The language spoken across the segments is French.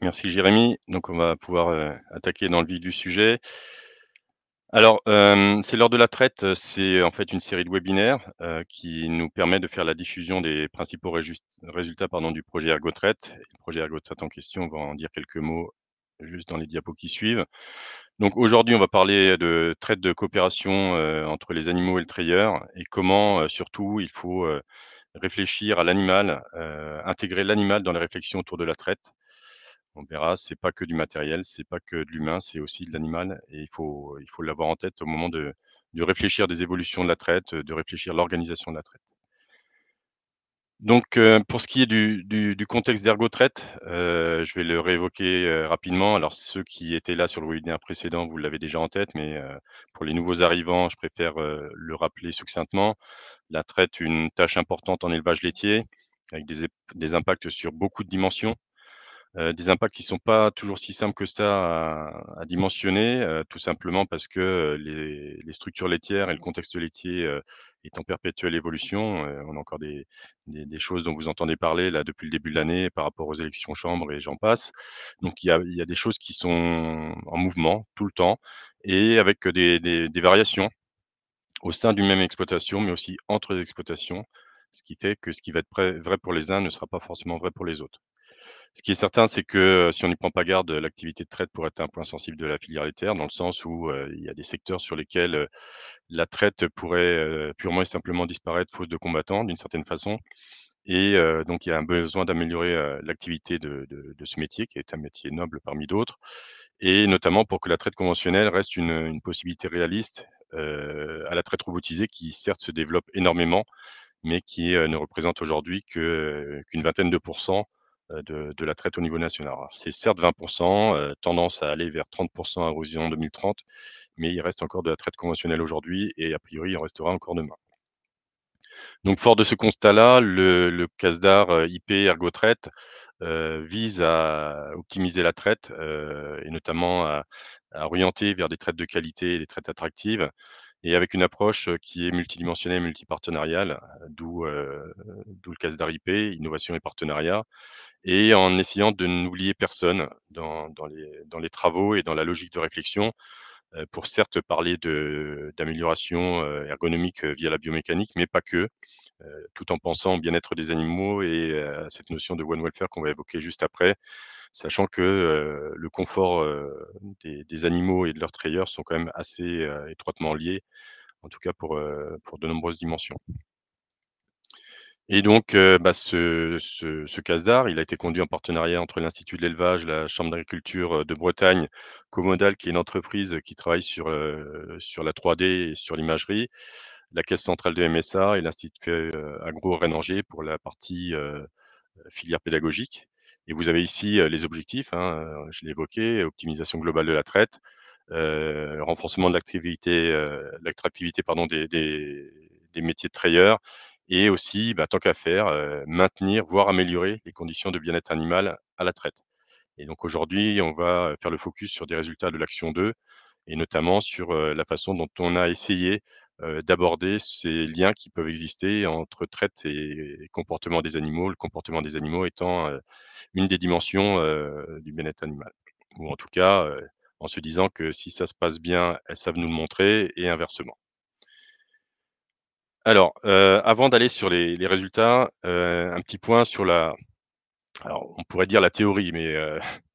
Merci Jérémy. Donc on va pouvoir, attaquer dans le vif du sujet. Alors, c'est l'heure de la traite, c'est en fait une série de webinaires, qui nous permet de faire la diffusion des principaux résultats pardon, du projet ErgoTrade. Et le projet ErgoTrade en question, on va en dire quelques mots juste dans les diapos qui suivent. Donc aujourd'hui, on va parler de traite de coopération, entre les animaux et le treilleur et comment, surtout il faut, réfléchir à l'animal, intégrer l'animal dans les réflexions autour de la traite. On verra, c'est pas que du matériel, c'est pas que de l'humain, c'est aussi de l'animal et il faut l'avoir en tête au moment de réfléchir des évolutions de la traite, de réfléchir l'organisation de la traite. Donc, pour ce qui est du contexte d'Ergotraite, je vais le réévoquer, rapidement. Alors ceux qui étaient là sur le webinaire précédent, vous l'avez déjà en tête, mais, pour les nouveaux arrivants, je préfère, le rappeler succinctement. La traite, une tâche importante en élevage laitier, avec des impacts sur beaucoup de dimensions. Des impacts qui sont pas toujours si simples que ça à dimensionner, tout simplement parce que, les structures laitières et le contexte laitier, est en perpétuelle évolution. On a encore des choses dont vous entendez parler là depuis le début de l'année par rapport aux élections chambres et j'en passe. Donc il y a des choses qui sont en mouvement tout le temps et avec, des variations au sein d'une même exploitation, mais aussi entre les exploitations. Ce qui fait que ce qui va être vrai pour les uns ne sera pas forcément vrai pour les autres. Ce qui est certain, c'est que, si on n'y prend pas garde, l'activité de traite pourrait être un point sensible de la filière laitière, dans le sens où, il y a des secteurs sur lesquels, la traite pourrait, purement et simplement disparaître faute de combattants, d'une certaine façon et donc il y a un besoin d'améliorer, l'activité de ce métier qui est un métier noble parmi d'autres et notamment pour que la traite conventionnelle reste une possibilité réaliste, à la traite robotisée qui certes se développe énormément, mais qui, ne représente aujourd'hui qu'une vingtaine de pourcents, de la traite au niveau national. Alors c'est certes 20 tendance à aller vers 30 à horizon 2030, mais il reste encore de la traite conventionnelle aujourd'hui et a priori, il en restera encore demain. Donc fort de ce constat-là, le CASDAR, IP Ergotraite, vise à optimiser la traite, et notamment à orienter vers des traites de qualité et des traites attractives et avec une approche, qui est multidimensionnelle, multipartenariale, d'où le CASDAR IP, innovation et partenariat et en essayant de n'oublier personne dans les travaux et dans la logique de réflexion, pour certes parler d'amélioration, ergonomique, via la biomécanique, mais pas que, tout en pensant au bien-être des animaux et à cette notion de one welfare qu'on va évoquer juste après. Sachant que, le confort, des animaux et de leurs treilleurs sont quand même assez, étroitement liés, en tout cas pour de nombreuses dimensions. Et donc, ce CASDAR, il a été conduit en partenariat entre l'Institut de l'élevage, la Chambre d'agriculture, de Bretagne, Comodal, qui est une entreprise qui travaille sur la 3D et sur l'imagerie, la Caisse centrale de MSA et l'Institut, Agro Rennes-Angers pour la partie, filière pédagogique. Et vous avez ici, les objectifs, hein, je l'ai évoqué, optimisation globale de la traite, renforcement de l'attractivité pardon des métiers de trayeur et aussi, tant qu'à faire, maintenir, voire améliorer les conditions de bien-être animal à la traite. Et donc aujourd'hui, on va faire le focus sur des résultats de l'action 2 et notamment sur, la façon dont on a essayé, d'aborder ces liens qui peuvent exister entre traite et comportement des animaux, le comportement des animaux étant, une des dimensions, du bien-être animal. Ou en tout cas, en se disant que si ça se passe bien, elles savent nous le montrer et inversement. Alors, avant d'aller sur les résultats, un petit point sur alors on pourrait dire la théorie, mais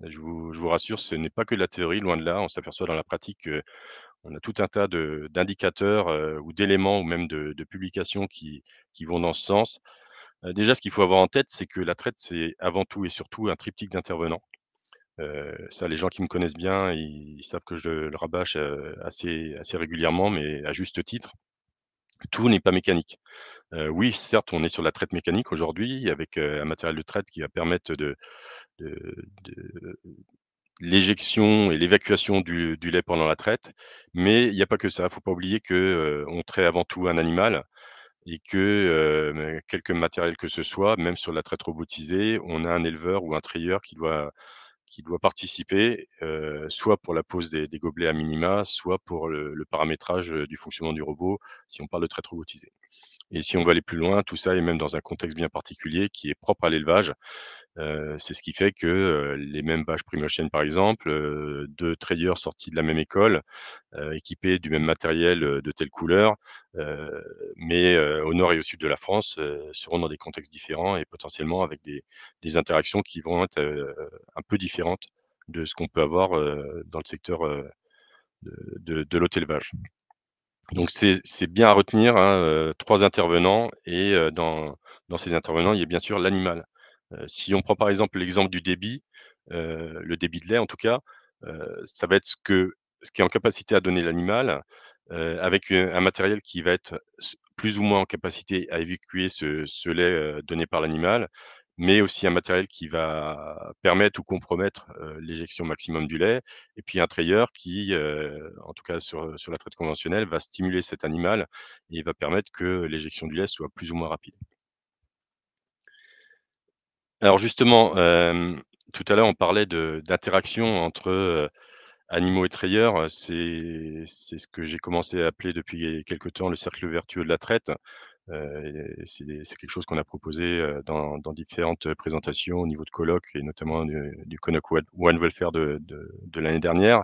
je vous rassure, ce n'est pas que de la théorie, loin de là. On s'aperçoit dans la pratique qu'on a tout un tas d'indicateurs, ou d'éléments ou même de publications qui vont dans ce sens. Déjà, ce qu'il faut avoir en tête, c'est que la traite, c'est avant tout et surtout un triptyque d'intervenants. Ça, les gens qui me connaissent bien, ils savent que je le rabâche, assez régulièrement, mais à juste titre. Tout n'est pas mécanique. Oui, certes, on est sur la traite mécanique aujourd'hui avec, un matériel de traite qui va permettre de l'éjection et l'évacuation du lait pendant la traite, mais il y a pas que ça. Il faut pas oublier que, on traite avant tout un animal et que, quelque matériel que ce soit, même sur la traite robotisée, on a un éleveur ou un trayeur qui doit participer, soit pour la pose des gobelets à minima, soit pour le paramétrage, du fonctionnement du robot, si on parle de traite robotisée. Et si on veut aller plus loin, tout ça est même dans un contexte bien particulier qui est propre à l'élevage, C'est ce qui fait que, les mêmes bâches Primotion par exemple, 2 trayeurs sortis de la même école, équipés du même matériel, de telle couleur, heu, mais au nord et au sud de la France, seront dans des contextes différents et potentiellement avec des interactions qui vont être, un peu différentes de ce qu'on peut avoir, dans le secteur, de l'auto élevage. Donc c'est bien à retenir, hein, 3 intervenants et dans ces intervenants, il y a bien sûr l'animal. Si on prend par exemple l'exemple du débit, le débit de lait en tout cas, ça va être ce qui est en capacité à donner l'animal, avec, un matériel qui va être plus ou moins en capacité à évacuer ce lait, donné par l'animal, mais aussi un matériel qui va permettre ou compromettre, l'éjection maximum du lait et puis un trayeur qui, en tout cas sur la traite conventionnelle, va stimuler cet animal et va permettre que l'éjection du lait soit plus ou moins rapide. Alors justement, tout à l'heure, on parlait d'interaction entre, animaux et trayeurs, c'est ce que j'ai commencé à appeler depuis quelque temps le cercle vertueux de la traite. Et c'est quelque chose qu'on a proposé, dans différentes présentations au niveau de colloques et notamment du colloque One Welfare de l'année dernière.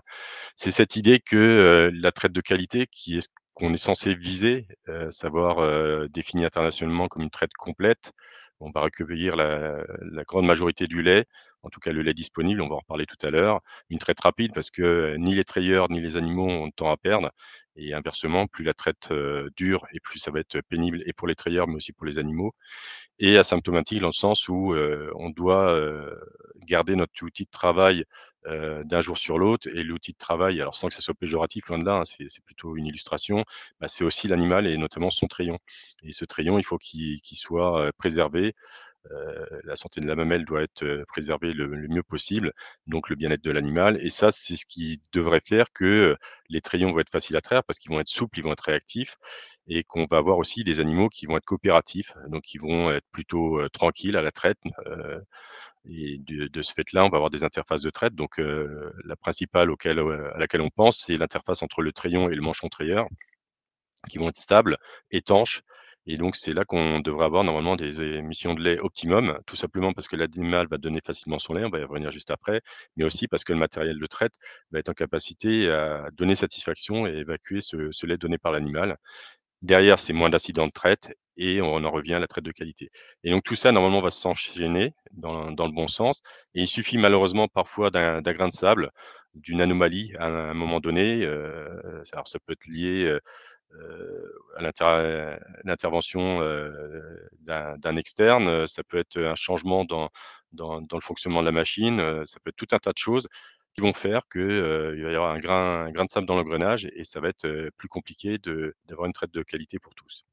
C'est cette idée que, la traite de qualité qui est ce qu'on est censé viser, savoir, définie internationalement comme une traite complète. On va recueillir la grande majorité du lait, en tout cas le lait disponible, on va en reparler tout à l'heure. Une traite rapide parce que, ni les trayeurs ni les animaux ont de temps à perdre et inversement, plus la traite, dure et plus ça va être pénible et pour les trayeurs, mais aussi pour les animaux et asymptomatique dans le sens où, on doit, garder notre outil de travail, d'un jour sur l'autre et l'outil de travail, alors sans que ça soit péjoratif, loin de là, hein, c'est plutôt une illustration, bah, c'est aussi l'animal et notamment son treillis et ce treillis, il faut qu'il soit, préservé. La santé de la mamelle doit être, préservée le mieux possible, donc le bien-être de l'animal et ça, c'est ce qui devrait faire que, les trayons vont être faciles à traire parce qu'ils vont être souples, ils vont être réactifs et qu'on va avoir aussi des animaux qui vont être coopératifs, donc qui vont être plutôt, tranquilles à la traite, et de ce fait-là, on va avoir des interfaces de traite donc la principale à laquelle on pense, c'est l'interface entre le trayon et le manchon trayeur qui vont être stables, étanches et donc c'est là qu'on devrait avoir normalement des émissions de lait optimum, tout simplement parce que l'animal va donner facilement son lait, on va y revenir juste après, mais aussi parce que le matériel de traite va être en capacité à donner satisfaction et évacuer ce lait donné par l'animal. Derrière, c'est moins d'accidents de traite et on en revient à la traite de qualité et donc tout ça normalement va s'enchaîner dans le bon sens et il suffit malheureusement parfois d'un grain de sable, d'une anomalie à un moment donné, alors ça peut être lié, à l'intervention, d'un externe, ça peut être un changement dans le fonctionnement de la machine, ça peut être tout un tas de choses qui vont faire que, il va y avoir un grain de sable dans l'engrenage et ça va être, plus compliqué d'avoir une traite de qualité pour tous.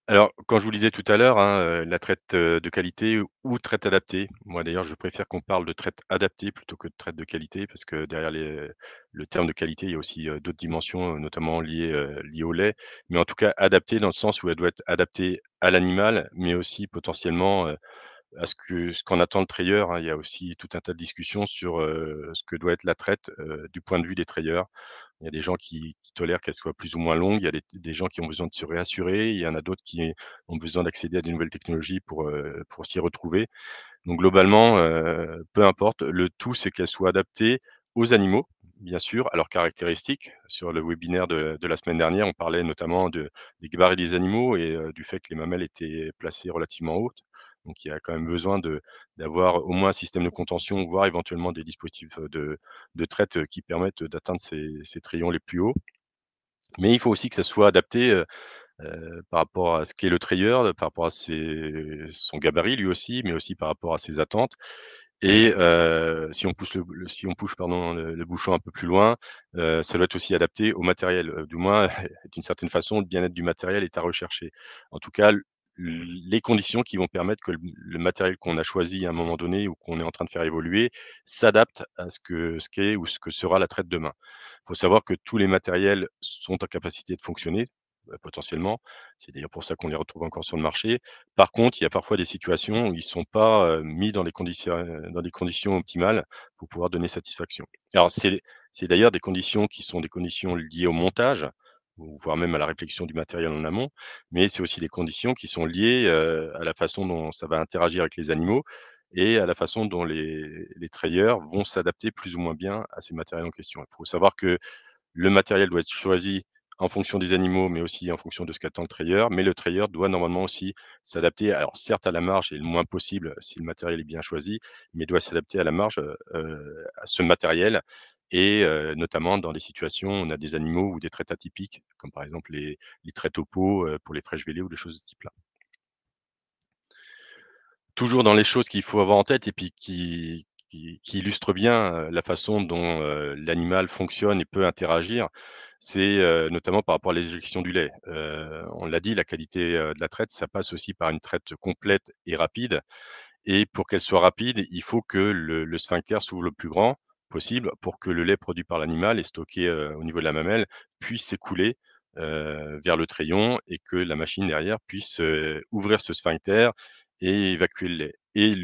Alors, quand je vous disais tout à l'heure, hein, la traite, de qualité ou traite adaptée. Moi d'ailleurs, je préfère qu'on parle de traite adaptée plutôt que de traite de qualité parce que derrière le terme de qualité, il y a aussi, d'autres dimensions, notamment liées au lait. Mais en tout cas adaptée dans le sens où elle doit être adaptée à l'animal, mais aussi potentiellement, à ce qu'en attend le trayeur, hein. Il y a aussi tout un tas de discussions sur, ce que doit être la traite, du point de vue des trayeurs. Il y a des gens qui tolèrent qu'elle soit plus ou moins longue, il y a des gens qui ont besoin de se réassurer, il y en a d'autres qui ont besoin d'accéder à des nouvelles technologies pour s'y retrouver. Donc globalement, peu importe, le tout, c'est qu'elle soit adaptée aux animaux, bien sûr, à leurs caractéristiques. Sur le webinaire de la semaine dernière, on parlait notamment des gabarits des animaux et du fait que les mamelles étaient placées relativement hautes. Donc il y a quand même besoin d'avoir au moins un système de contention, voire éventuellement des dispositifs, de traite, qui permettent d'atteindre ces trayons les plus hauts. Mais il faut aussi que ça soit adapté, par rapport à ce qu'est le trayeur, par rapport à son gabarit lui aussi, mais aussi par rapport à ses attentes et si on pousse si on pousse pardon le bouchon un peu plus loin, ça doit être aussi adapté au matériel, du moins d'une certaine façon, le bien-être du matériel est à rechercher. En tout cas, les conditions qui vont permettre que le matériel qu'on a choisi à un moment donné ou qu'on est en train de faire évoluer, s'adapte à ce qu'est ou ce que sera la traite demain. Il faut savoir que tous les matériels sont en capacité de fonctionner, potentiellement. C'est d'ailleurs pour ça qu'on les retrouve encore sur le marché. Par contre, il y a parfois des situations où ils ne sont pas, mis dans des conditions optimales pour pouvoir donner satisfaction. Alors c'est d'ailleurs des conditions qui sont des conditions liées au montage, ou voire même à la réflexion du matériel en amont, mais c'est aussi les conditions qui sont liées, à la façon dont ça va interagir avec les animaux et à la façon dont les treilleurs vont s'adapter plus ou moins bien à ces matériels en question. Il faut savoir que le matériel doit être choisi en fonction des animaux, mais aussi en fonction de ce qu'attend le traieur. Mais le traieur doit normalement aussi s'adapter, alors certes à la marge et le moins possible si le matériel est bien choisi, mais doit s'adapter à la marge, à ce matériel et notamment dans des situations où on a des animaux ou des traites atypiques, comme par exemple les traites au pot, pour les fraiches vélées ou des choses de ce type-là. Toujours dans les choses qu'il faut avoir en tête et puis qui illustrent bien, la façon dont, l'animal fonctionne et peut interagir, c'est, notamment par rapport à l'éjection du lait. On l'a dit, la qualité, de la traite, ça passe aussi par une traite complète et rapide et pour qu'elle soit rapide, il faut que le sphincter s'ouvre le plus grand possible pour que le lait produit par l'animal et stocké, au niveau de la mamelle puisse s'écouler, vers le treillon et que la machine derrière puisse, ouvrir ce sphincter et évacuer le lait et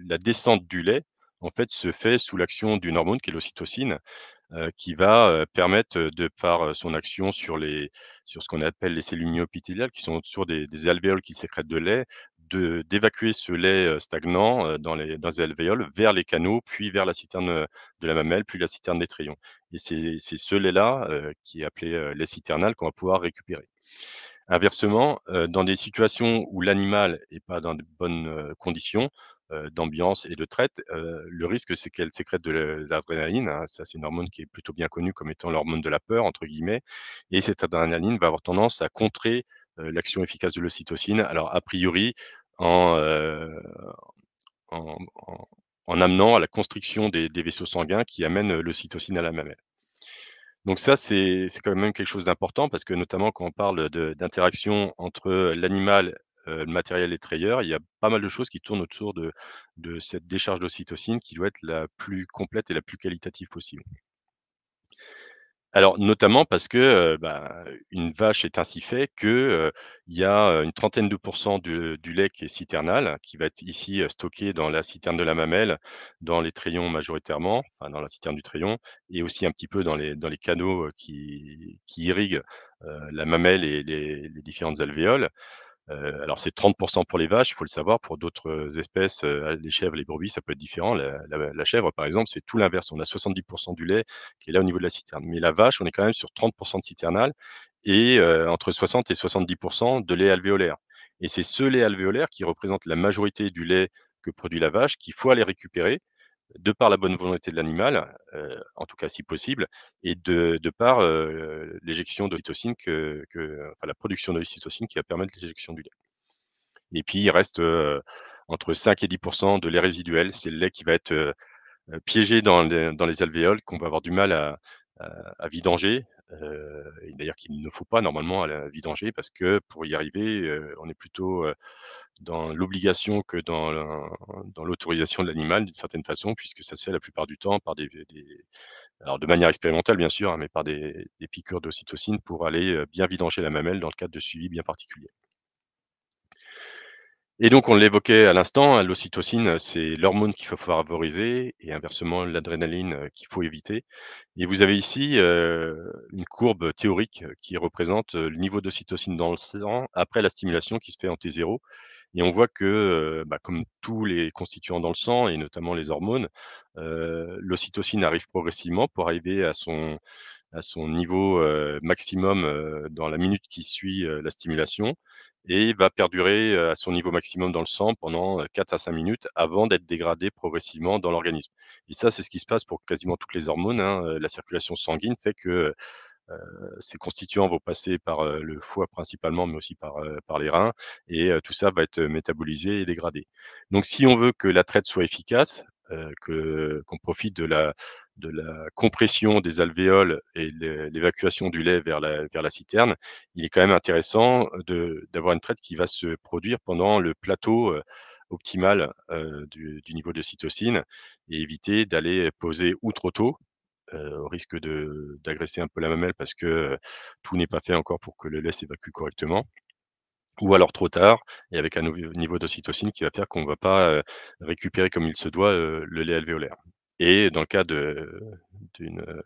la descente du lait, en fait, se fait sous l'action d'une hormone qui est l'ocytocine qui va, permettre, de par, son action sur ce qu'on appelle les cellules myofibrilles qui sont autour des alvéoles qui sécrètent de lait, d'évacuer ce lait, stagnant, dans les alvéoles vers les canaux, puis vers la citerne, de la mamelle, puis la citerne des trayons et c'est ce lait-là, qui est appelé, lait citernal qu'on va pouvoir récupérer. Inversement, dans des situations où l'animal est pas dans de bonnes, conditions, d'ambiance et de traite, le risque, c'est qu'elle sécrète de l'adrénaline, hein. Ça, c'est une hormone qui est plutôt bien connue comme étant «l'hormone de la peur» entre guillemets et cette adrénaline va avoir tendance à contrer, l'action efficace de l'ocytocine. Alors a priori, en, en en amenant à la constriction des vaisseaux sanguins qui amènent, l'ocytocine à la mamelle. Donc ça, c'est quand même quelque chose d'important parce que notamment quand on parle d'interaction entre, l'animal, le matériel et trayeur, il y a pas mal de choses qui tournent autour de cette décharge d'ocytocine qui doit être la plus complète et la plus qualitative possible. Alors notamment parce que, une vache est ainsi fait que, il y a, une trentaine de pourcents du lait qui est citernal, qui va être ici, stocké dans la citerne de la mamelle, dans les trayons majoritairement, enfin dans la citerne du trayon et aussi un petit peu dans les canaux, qui irriguent, la mamelle et les différentes alvéoles. Alors c'est 30 pour les vaches, il faut le savoir. Pour d'autres, espèces, les chèvres, les brebis, ça peut être différent. La chèvre, par exemple, c'est tout l'inverse. On a 70 du lait qui est là au niveau de la citerne. Mais la vache, on est quand même sur 30 de citernal et entre 60 et 70 de lait alvéolaire et c'est ce lait alvéolaire qui représente la majorité du lait que produit la vache qu'il faut aller récupérer de par la bonne volonté de l'animal, en tout cas si possible et de par, l'éjection d'ocytocine enfin la production d'ocytocine qui va permettre l'éjection du lait. Et puis il reste, entre 5 et 10 de lait résiduel. C'est le lait qui va être, piégé dans les alvéoles, qu'on va avoir du mal à vidanger, et d'ailleurs qu'il ne faut pas normalement à la vidanger parce que pour y arriver, on est plutôt, dans l'obligation que dans l'autorisation de l'animal d'une certaine façon, puisque ça se fait la plupart du temps par des alors de manière expérimentale bien sûr, hein, mais par des piqûres d'ocytocine pour aller, bien vidanger la mamelle dans le cadre de suivi bien particulier. Et donc on l'évoquait à l'instant, hein, l'ocytocine, c'est l'hormone qu'il faut favoriser et inversement l'adrénaline, qu'il faut éviter. Et vous avez ici, une courbe théorique qui représente, le niveau d'ocytocine dans le sang après la stimulation qui se fait en T0 et on voit que, comme tous les constituants dans le sang et notamment les hormones, l'ocytocine arrive progressivement pour arriver à son niveau, maximum, dans la minute qui suit, la stimulation et va perdurer, à son niveau maximum dans le sang pendant, 4 à 5 minutes avant d'être dégradé progressivement dans l'organisme. Et ça, c'est ce qui se passe pour quasiment toutes les hormones, hein, la circulation sanguine fait que, ces constituants vont passer par, le foie principalement, mais aussi par les reins et tout ça va être, métabolisé et dégradé. Donc si on veut que la traite soit efficace, qu'on profite de la compression des alvéoles et l'évacuation du lait vers la citerne, il est quand même intéressant d'avoir une traite qui va se produire pendant le plateau, optimal, du niveau de cytocine et éviter d'aller poser ou trop tôt au risque d'agresser un peu la mamelle parce que, tout n'est pas fait encore pour que le lait s'évacue correctement ou alors trop tard et avec un niveau d'ocytocine qui va faire qu'on ne va pas, récupérer comme il se doit, le lait alvéolaire et dans le cas d'une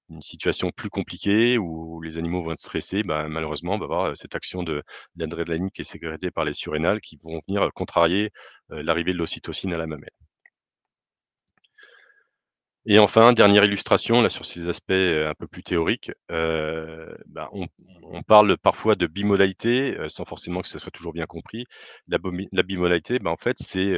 une situation plus compliquée où les animaux vont être stressés, bah, malheureusement, on va avoir, cette action de l'adrénaline qui est sécrétée par les surrénales qui vont venir, contrarier, l'arrivée de l'ocytocine à la mamelle. Et enfin, dernière illustration là sur ces aspects, un peu plus théoriques, bah, on parle parfois de bimodalité, sans forcément que ça soit toujours bien compris. La bimodalité, bah, en fait, c'est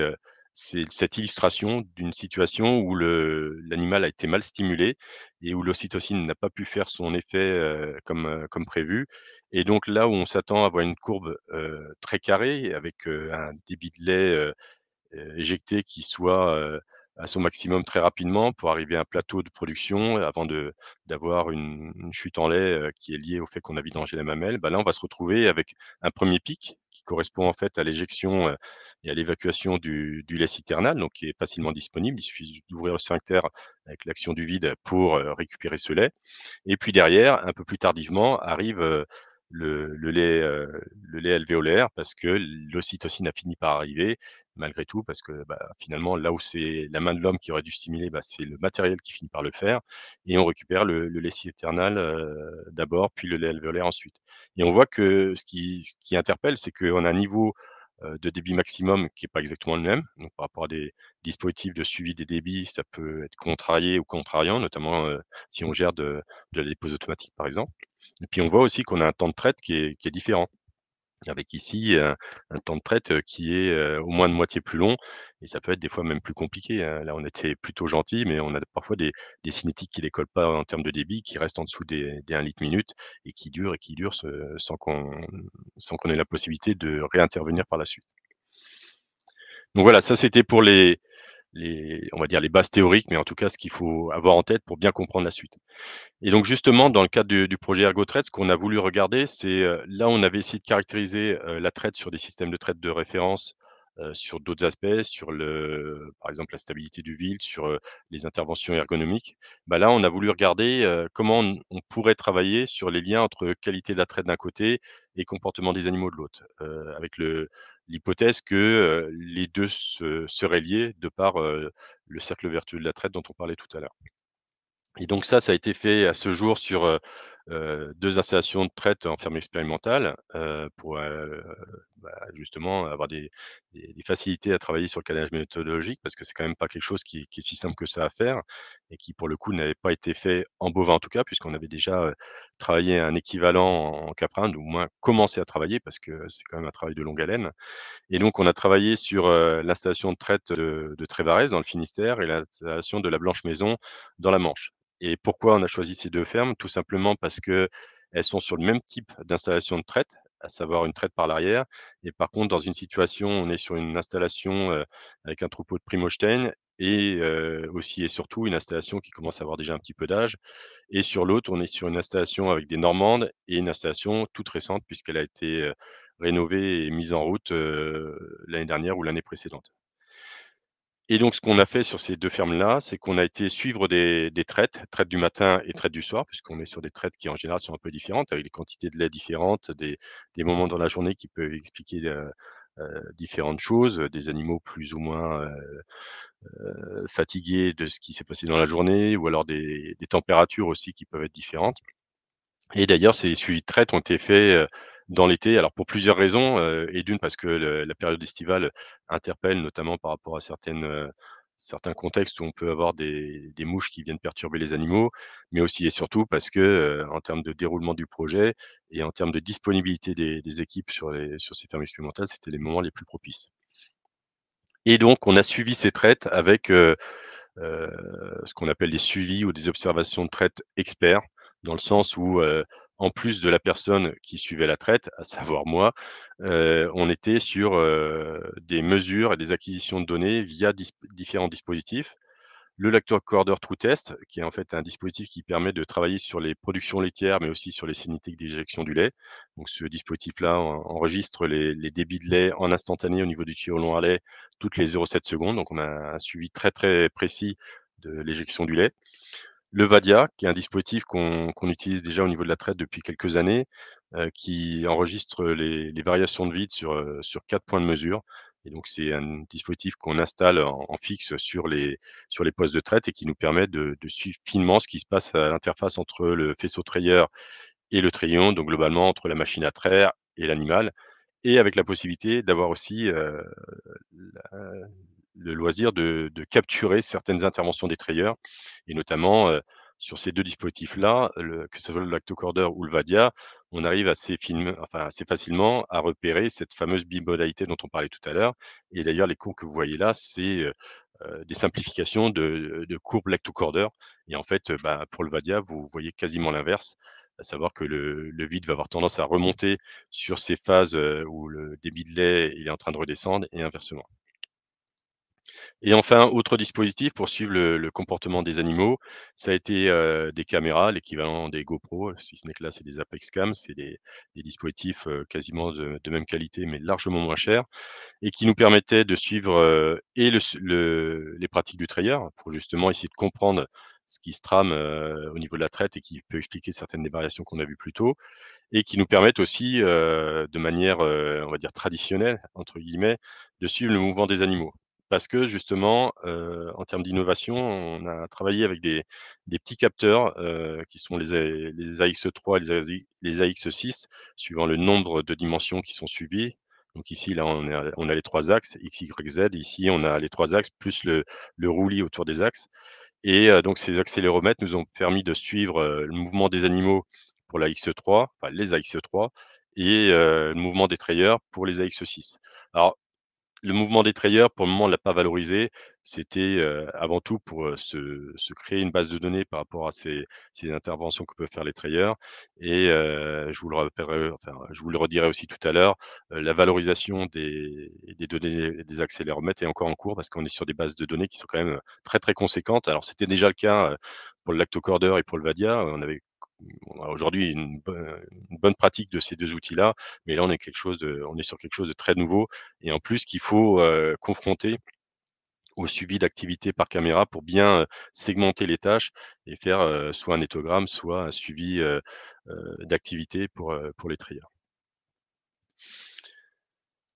cette illustration d'une situation où l'animal a été mal stimulé et où l'ocytocine n'a pas pu faire son effet, comme prévu. Et donc là où on s'attend à avoir une courbe, très carrée avec, un débit de lait, éjecté qui soit, à son maximum très rapidement pour arriver à un plateau de production avant d'avoir une chute en lait, qui est liée au fait qu'on a vidangé la mamelle. Bah, là, on va se retrouver avec un premier pic qui correspond en fait à l'éjection, et à l'évacuation du lait citernal, donc qui est facilement disponible. Il suffit d'ouvrir le sphincter avec l'action du vide pour, récupérer ce lait. Et puis derrière, un peu plus tardivement, arrive, le lait alvéolaire parce que l'ocytocine a fini par arriver malgré tout parce que, bah, finalement, là où c'est la main de l'homme qui aurait dû stimuler, bah, c'est le matériel qui finit par le faire et on récupère le lait citernal, d'abord, puis le lait alvéolaire ensuite. Et on voit que ce qui interpelle, c'est qu'on a un niveau, de débit maximum qui est pas exactement le même. Donc par rapport à des dispositifs de suivi des débits, ça peut être contrarié ou contrariant, notamment, si on gère de la dépose automatique, par exemple. Et puis on voit aussi qu'on a un temps de traite qui est différent, avec ici, un temps de traite, qui est, au moins de moitié plus long et ça peut être des fois même plus compliqué, hein. Là, on était plutôt gentil, mais on a parfois des cinétiques qui décollent pas en termes de débit, qui restent en dessous des 1 litre minute et qui durent sans qu'on ait la possibilité de réintervenir par la suite. Donc voilà, ça c'était pour les on va dire les bases théoriques, mais en tout cas ce qu'il faut avoir en tête pour bien comprendre la suite. Et donc justement, dans le cadre du projet ErgoTrade, ce qu'on a voulu regarder, c'est, là, on avait essayé de caractériser, la traite sur des systèmes de traite de référence, sur d'autres aspects, sur par exemple, la stabilité du vide, sur, les interventions ergonomiques. Bah, là, on a voulu regarder, comment on pourrait travailler sur les liens entre qualité de la traite d'un côté et comportement des animaux de l'autre, avec l'hypothèse que, les 2 seraient liés de par, le cercle vertueux de la traite dont on parlait tout à l'heure. Et donc ça a été fait à ce jour sur, 2 installations de traite en ferme expérimentale, pour, bah, justement avoir des facilités à travailler sur le cadrage méthodologique parce que c'est quand même pas quelque chose qui est si simple que ça à faire et qui pour le coup n'avait pas été fait en bovin en tout cas puisqu'on avait déjà, travaillé un équivalent en caprins ou au moins commencé à travailler parce que c'est quand même un travail de longue haleine. Et donc on a travaillé sur, l'installation de traite de Trévarez dans le Finistère et l'installation de la Blanche Maison dans la Manche. Et pourquoi on a choisi ces 2 fermes? Tout simplement parce qu'elles sont sur le même type d'installation de traite, à savoir une traite par l'arrière et par contre dans une situation, on est sur une installation, avec un troupeau de Primostein et aussi et surtout une installation qui commence à avoir déjà un petit peu d'âge et sur l'autre, on est sur une installation avec des normandes et une installation toute récente puisqu'elle a été, rénovée et mise en route, l'année dernière ou l'année précédente. Et donc ce qu'on a fait sur ces 2 fermes-là, c'est qu'on a été suivre des traites, traite du matin et traite du soir, puisqu'on est sur des traites qui en général sont un peu différentes, avec des quantités de lait différentes, des moments dans la journée qui peuvent expliquer, différentes choses, des animaux plus ou moins, fatigués de ce qui s'est passé dans la journée ou alors des températures aussi qui peuvent être différentes. Et d'ailleurs, ces suivis de traite ont été faits, dans l'été, alors pour plusieurs raisons, et d'une parce que la période estivale interpelle notamment par rapport à certains contextes où on peut avoir des mouches qui viennent perturber les animaux, mais aussi et surtout parce que, en termes de déroulement du projet et en termes de disponibilité des équipes sur ces fermes expérimentales, c'était les moments les plus propices. Et donc on a suivi ces traites avec, heu, ce qu'on appelle des suivis ou des observations de traite experts, dans le sens où, en plus de la personne qui suivait la traite, à savoir moi, on était sur, des mesures et des acquisitions de données via différents dispositifs. Le Lacto Recorder TrueTest, qui est en fait un dispositif qui permet de travailler sur les productions laitières, mais aussi sur les cinétiques d'éjection du lait. Donc ce dispositif-là enregistre les débits de lait en instantané au niveau du tuyau long à lait toutes les 0,7 secondes. Donc on a un suivi très, très précis de l'éjection du lait. Le Vadia, qui est un dispositif qu'on utilise déjà au niveau de la traite depuis quelques années, qui enregistre les variations de vide sur 4 points de mesure et donc c'est un dispositif qu'on installe en fixe sur les postes de traite et qui nous permet de suivre finement ce qui se passe à l'interface entre le faisceau trayeur et le traitement, donc globalement entre la machine à traire et l'animal, et avec la possibilité d'avoir aussi, la le loisir de capturer certaines interventions des trayeurs et notamment, sur ces 2 dispositifs-là, que ce soit le Lactocorder ou le Vadia, on arrive assez facilement à repérer cette fameuse bimodalité dont on parlait tout à l'heure, et d'ailleurs les courbes que vous voyez là, c'est, des simplifications de courbes Lactocorder, et en fait, bah, pour le Vadia, vous voyez quasiment l'inverse, à savoir que le vide va avoir tendance à remonter sur ces phases, où le débit de lait il est en train de redescendre et inversement. Et enfin, autre dispositif pour suivre le comportement des animaux, ça a été, des caméras, l'équivalent des GoPro, si ce n'est que là, c'est des Apex Cam, c'est des dispositifs, quasiment de même qualité, mais largement moins chers, et qui nous permettaient de suivre, et les pratiques du trayeur pour justement essayer de comprendre ce qui se trame, au niveau de la traite et qui peut expliquer certaines des variations qu'on a vues plus tôt, et qui nous permettent aussi, de manière, on va dire «traditionnelle» entre guillemets, de suivre le mouvement des animaux. Parce que justement, en termes d'innovation, on a travaillé avec des petits capteurs, qui sont les AX3 et les AX6 suivant le nombre de dimensions qui sont suivies. Donc ici, là, on a les 3 axes X, Y, Z. Ici, on a les 3 axes plus le roulis autour des axes, et donc ces accéléromètres nous ont permis de suivre, le mouvement des animaux pour la X3, enfin les AX3, et le mouvement des trayeurs pour les AX6. Alors le mouvement des trayeurs, pour le moment, on l'a pas valorisé. C'était, avant tout pour, se créer une base de données par rapport à ces interventions que peuvent faire les trayeurs, et je vous le rappellerai, enfin, je vous le redirai aussi tout à l'heure, la valorisation des données des accéléromètres est encore en cours parce qu'on est sur des bases de données qui sont quand même, très, très conséquentes. Alors c'était déjà le cas, pour le Lactocorder et pour le Vadia. On a aujourd'hui une bonne pratique de ces 2 outils-là, mais là on est sur quelque chose de très nouveau, et en plus qu'il faut, confronter au suivi d'activité par caméra pour bien, segmenter les tâches et faire, soit un éthogramme, soit un suivi, d'activité pour les trieurs.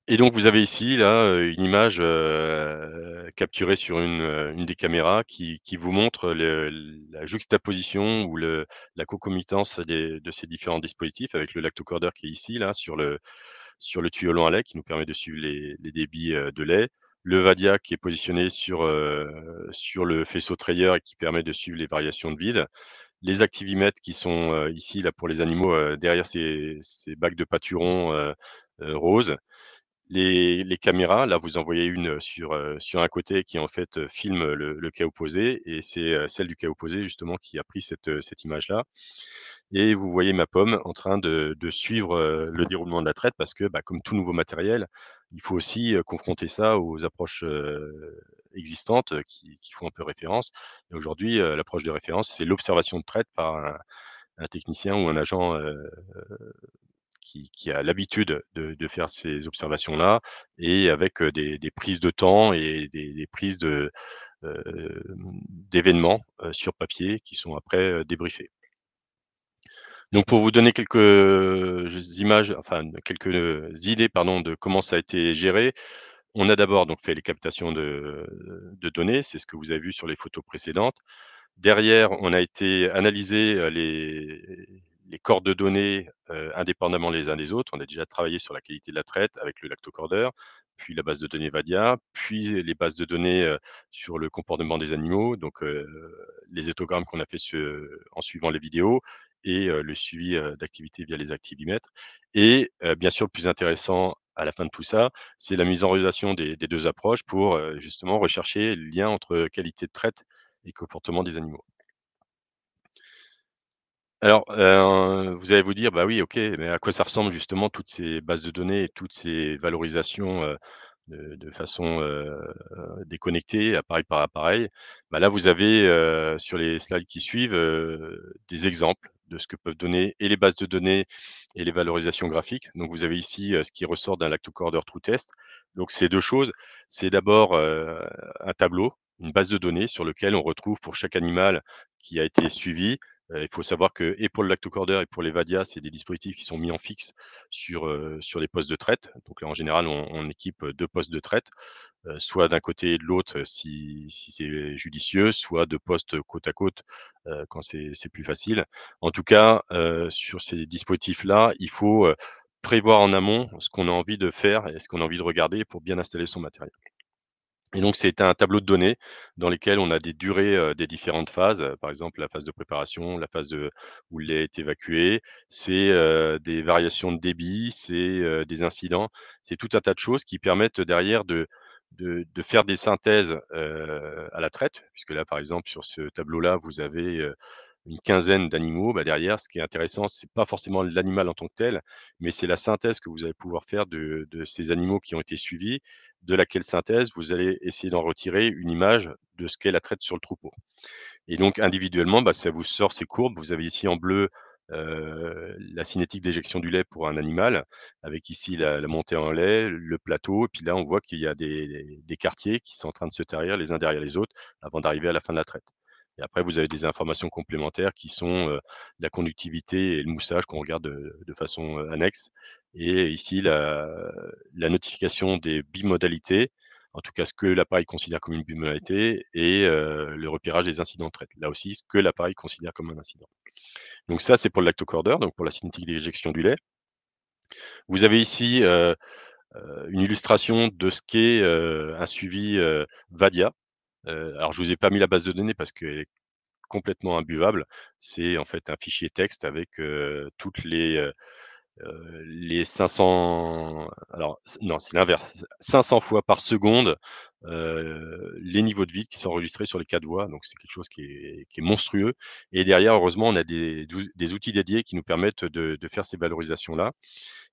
Et donc vous avez ici là, une image, capturée sur une des caméras qui vous montre la juxtaposition ou la concomitance de ces différents dispositifs avec le lactocorder qui est ici là sur le tuyau lent à lait qui nous permet de suivre les débits, de lait. Le Vadia qui est positionné sur le faisceau trayeur et qui permet de suivre les variations de vide. Les activimètres qui sont, ici là pour les animaux, derrière ces bacs de pâturons, roses. Les caméras, là, vous en voyez une, sur un côté qui en fait, filme le cas opposé, et c'est, celle du cas opposé justement qui a pris cette image-là, et vous voyez ma pomme en train de suivre, le déroulement de la traite parce que, bah, comme tout nouveau matériel, il faut aussi, confronter ça aux approches, existantes, qui font un peu référence, et aujourd'hui, l'approche de référence, c'est l'observation de traite par un technicien ou un agent, qui a l'habitude de faire ces observations-là, et avec, des prises de temps et des prises d'événements, sur papier qui sont après, débriefées. Donc pour vous donner quelques idées pardon, de comment ça a été géré, on a d'abord donc fait les captations de données, c'est ce que vous avez vu sur les photos précédentes. Derrière, on a été analyser, les corps de données, indépendamment les uns des autres. On a déjà travaillé sur la qualité de la traite avec le Lactocorder, puis la base de données Vadia, puis les bases de données, sur le comportement des animaux, donc les éthogrammes qu'on a fait en suivant les vidéos, et le suivi, d'activité via les activimètres, et bien sûr, le plus intéressant à la fin de tout ça, c'est la mise en relation des 2 approches pour, justement rechercher le lien entre qualité de traite et comportement des animaux. Alors, vous allez vous dire: «Bah, oui, OK, mais à quoi ça ressemble justement toutes ces bases de données et toutes ces valorisations, de façon, déconnectée, appareil par appareil?» Bah, là, vous avez, sur les slides qui suivent, des exemples de ce que peuvent donner et les bases de données et les valorisations graphiques. Donc vous avez ici, ce qui ressort d'un Lactocorder True Test. Donc c'est 2 choses, c'est d'abord, un tableau, une base de données sur lequel on retrouve pour chaque animal qui a été suivi, Il faut savoir que et pour le lactocorder et pour les Vadia, c'est des dispositifs qui sont mis en fixe sur les postes de traite. Donc là, en général, on équipe, 2 postes de traite, soit d'un côté et de l'autre, si c'est judicieux, soit 2 postes côte à côte, quand c'est plus facile. En tout cas, sur ces dispositifs-là, il faut, prévoir en amont ce qu'on a envie de faire et ce qu'on a envie de regarder pour bien installer son matériel. Et donc, c'est un tableau de données dans lesquels on a des durées, des différentes phases, par exemple la phase de préparation, la phase où le lait est évacué. C'est, des variations de débit, c'est, des incidents. C'est tout un tas de choses qui permettent derrière de faire des synthèses, à la traite, puisque là, par exemple, sur ce tableau-là, vous avez, une quinzaine d'animaux. Bah, derrière, ce qui est intéressant, c'est pas forcément l'animal en tant que tel, mais c'est la synthèse que vous allez pouvoir faire de ces animaux qui ont été suivis, de laquelle synthèse, vous allez essayer d'en retirer une image de ce qu'est la traite sur le troupeau. Et donc individuellement, bah, ça vous sort ces courbes. Vous avez ici en bleu, la cinétique d'éjection du lait pour un animal, avec ici la montée en lait, le plateau et puis là, on voit qu'il y a des quartiers qui sont en train de se tarir les uns derrière les autres avant d'arriver à la fin de la traite. Et après, vous avez des informations complémentaires qui sont, la conductivité et le moussage qu'on regarde de façon, annexe et ici la notification des bimodalités, en tout cas ce que l'appareil considère comme une bimodalité et le repérage des incidents de traite. Là aussi, ce que l'appareil considère comme un incident. Donc ça, c'est pour le lactocorder, donc pour la cinétique d'éjection du lait. Vous avez ici, une illustration de ce qu'est, un suivi, VADIA. Alors je vous ai pas mis la base de données parce qu'elle est complètement imbuvable. C'est en fait un fichier texte avec, toutes les 500 alors non, c'est l'inverse, 500 fois par seconde, les niveaux de vide qui sont enregistrés sur les 4 voies, donc c'est quelque chose qui est monstrueux et derrière, heureusement, on a des outils dédiés qui nous permettent de faire ces valorisations-là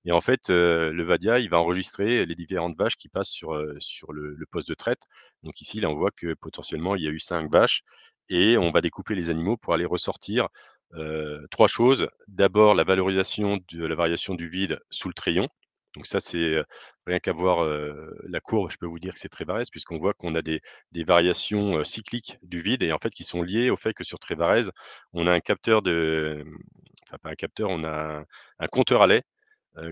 et en fait, le Vadia, il va enregistrer les différentes vaches qui passent sur le poste de traite. Donc ici, là, on voit que potentiellement, il y a eu 5 vaches et on va découper les animaux pour aller ressortir, 3 choses. D'abord, la valorisation de la variation du vide sous le crayon. Donc ça, c'est, rien qu'à voir, la courbe, je peux vous dire que c'est Trévarès puisqu'on voit qu'on a des variations, cycliques du vide et en fait qui sont liées au fait que sur Trévarès, on a un capteur enfin pas un capteur, on a un compteur à lait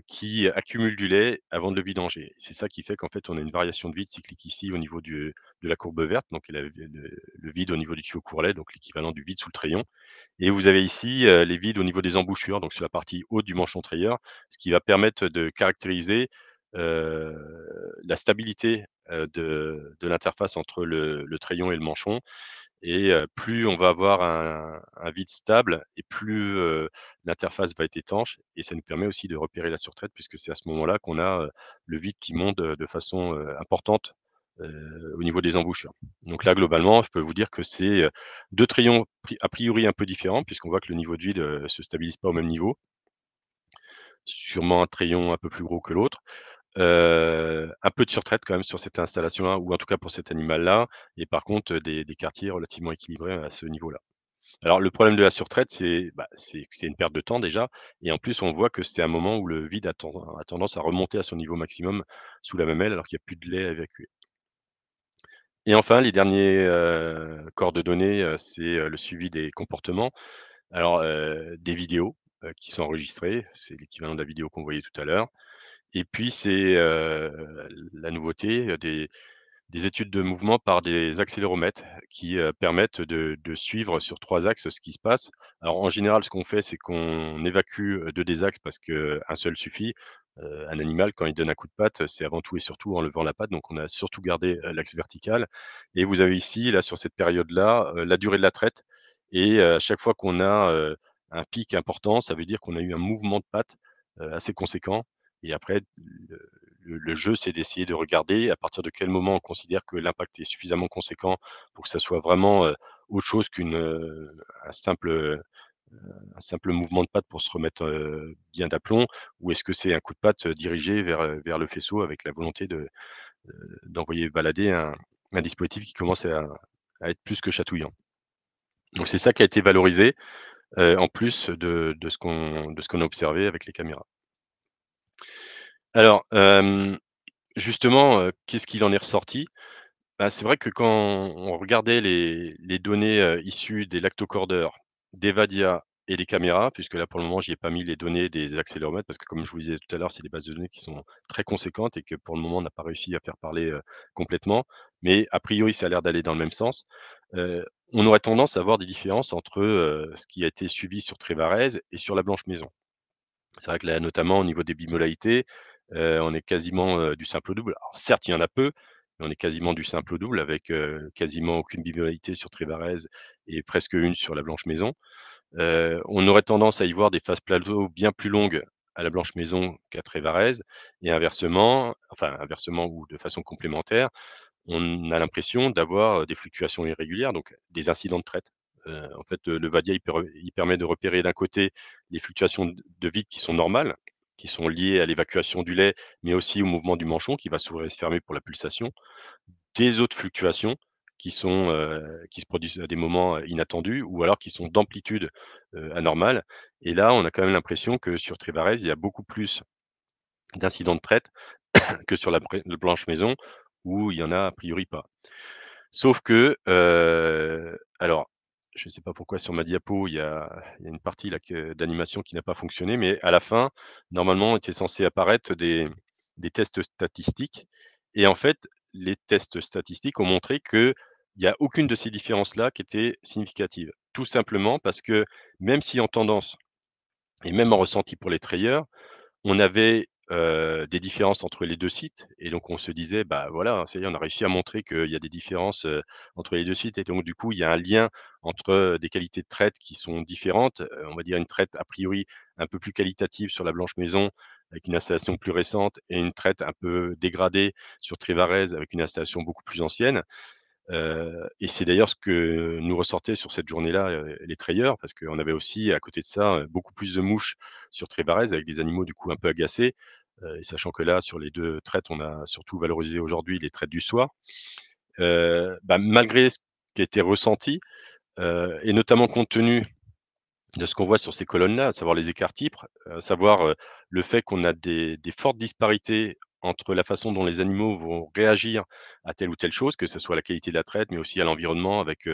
qui accumule du lait avant de le vidanger. C'est ça qui fait qu'en fait, on a une variation de vide cyclique ici au niveau de la courbe verte, donc le vide au niveau du tuyau court lait, donc l'équivalent du vide sous le treillon. Et vous avez ici, les vides au niveau des embouchures, donc sur la partie haute du manchon trayeur, ce qui va permettre de caractériser, heu, la stabilité, de l'interface entre le treillon et le manchon et plus on va avoir un vide stable et plus, l'interface va être étanche et ça nous permet aussi de repérer la surtraite puisque c'est à ce moment-là qu'on a, le vide qui monte, de façon, importante, au niveau des embouchures. Donc là, globalement, je peux vous dire que c'est, 2 trayons a priori un peu différents puisqu'on voit que le niveau de vide, se stabilise pas au même niveau. Sûrement un trayon un peu plus gros que l'autre. Un peu de surtraite quand même sur cette installation-là ou en tout cas pour cet animal-là et par contre, des quartiers relativement équilibrés à ce niveau-là. Alors le problème de la surtraite, c'est que c'est une perte de temps déjà et en plus on voit que c'est un moment où le vide a tendance à remonter à son niveau maximum sous la mamelle alors qu'il y a plus de lait à évacuer. Et enfin les derniers, corps de données, c'est, le suivi des comportements. Alors, des vidéos, qui sont enregistrées, c'est l'équivalent de la vidéo qu'on voyait tout à l'heure et puis c'est, la nouveauté, des études de mouvement par des accéléromètres qui, permettent de suivre sur 3 axes ce qui se passe. Alors en général, ce qu'on fait, c'est qu'on évacue, 2 des axes parce qu'un seul suffit. Un animal, quand il donne un coup de patte, c'est avant tout et surtout en levant la patte, donc on a surtout gardé, l'axe vertical et vous avez ici, là, sur cette période-là, la durée de la traite et à chaque fois qu'on a, un pic important, ça veut dire qu'on a eu un mouvement de patte, assez conséquent et après le jeu, c'est d'essayer de regarder à partir de quel moment on considère que l'impact est suffisamment conséquent pour que ça soit vraiment, autre chose un simple, un simple mouvement de patte pour se remettre, bien d'aplomb ou est-ce que c'est un coup de patte, dirigé vers le faisceau avec la volonté d'envoyer balader un dispositif qui commence à être plus que chatouillant. Donc c'est ça qui a été valorisé, en plus de ce qu'on a observé avec les caméras. Alors, justement, qu'est-ce qu'il en est ressorti? Bah, c'est vrai que quand on regardait les données, issues des lactocorders des Vadia et des caméras, puisque là, pour le moment, j'y ai pas mis les données des accéléromètres parce que comme je vous disais tout à l'heure, c'est des bases de données qui sont très conséquentes et que pour le moment, on n'a pas réussi à faire parler, complètement. Mais a priori, ça a l'air d'aller dans le même sens. Heu, on aurait tendance à avoir des différences entre, ce qui a été suivi sur Trévarèse et sur la Blanche Maison. C'est vrai que là, notamment au niveau des bimodalités, on est quasiment, du simple au double. Alors certes, il y en a peu, mais on est quasiment du simple au double avec, quasiment aucune bimodalité sur Trévarèse et presque une sur la Blanche Maison. On aurait tendance à y voir des phases plateaux bien plus longues à la Blanche Maison qu'à Trévarèse et inversement, enfin inversement ou de façon complémentaire, on a l'impression d'avoir, des fluctuations irrégulières, donc des incidents de traite. En fait, le Vadia, il permet de repérer d'un côté les fluctuations de vide qui sont normales, qui sont liées à l'évacuation du lait, mais aussi au mouvement du manchon qui va s'ouvrir et se fermer pour la pulsation. Des autres fluctuations qui se produisent à des moments, inattendus ou alors qui sont d'amplitude, anormale et là, on a quand même l'impression que sur Trévarèse, il y a beaucoup plus d'incidents de traite que sur la Blanche Maison où il y en a a priori pas. Sauf que, alors, je ne sais pas pourquoi sur ma diapo, il y a une partie là que d'animation qui n'a pas fonctionné, mais à la fin, normalement, était censé apparaître des tests statistiques et en fait, les tests statistiques ont montré qu'il y a aucune de ces différences-là qui était significative. Tout simplement parce que même si en tendance et même en ressenti pour les trayeurs, on avait, des différences entre les 2 sites et donc on se disait: «Bah, voilà, ça y est, on a réussi à montrer qu'il y a des différences, entre les 2 sites» et donc du coup, il y a un lien entre, des qualités de traite qui sont différentes, on va dire une traite a priori un peu plus qualitative sur la Blanche Maison avec une installation plus récente et une traite un peu dégradée sur Trévarèse avec une installation beaucoup plus ancienne. Et c'est d'ailleurs ce que nous ressortaient sur cette journée-là, les trayeurs, parce qu'on avait aussi à côté de ça, beaucoup plus de mouches sur Trébarèze avec des animaux du coup un peu agacés, et sachant que là, sur les 2 traites, on a surtout valorisé aujourd'hui les traites du soir. Bah, malgré ce qui a été ressenti, et notamment compte tenu de ce qu'on voit sur ces colonnes-là, à savoir les écarts-types, à savoir, le fait qu'on a des fortes disparités entre la façon dont les animaux vont réagir à telle ou telle chose, que ce soit la qualité de la traite, mais aussi à l'environnement avec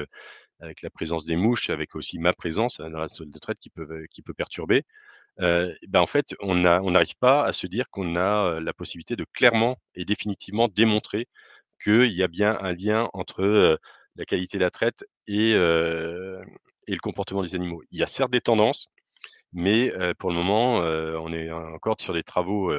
la présence des mouches, avec aussi ma présence, dans la zone de traite qui peut perturber. Bah, en fait, on n'arrive pas à se dire qu'on a, la possibilité de clairement et définitivement démontrer qu'il y a bien un lien entre, la qualité de la traite et le comportement des animaux. Il y a certes des tendances, mais pour le moment, on est encore sur des travaux,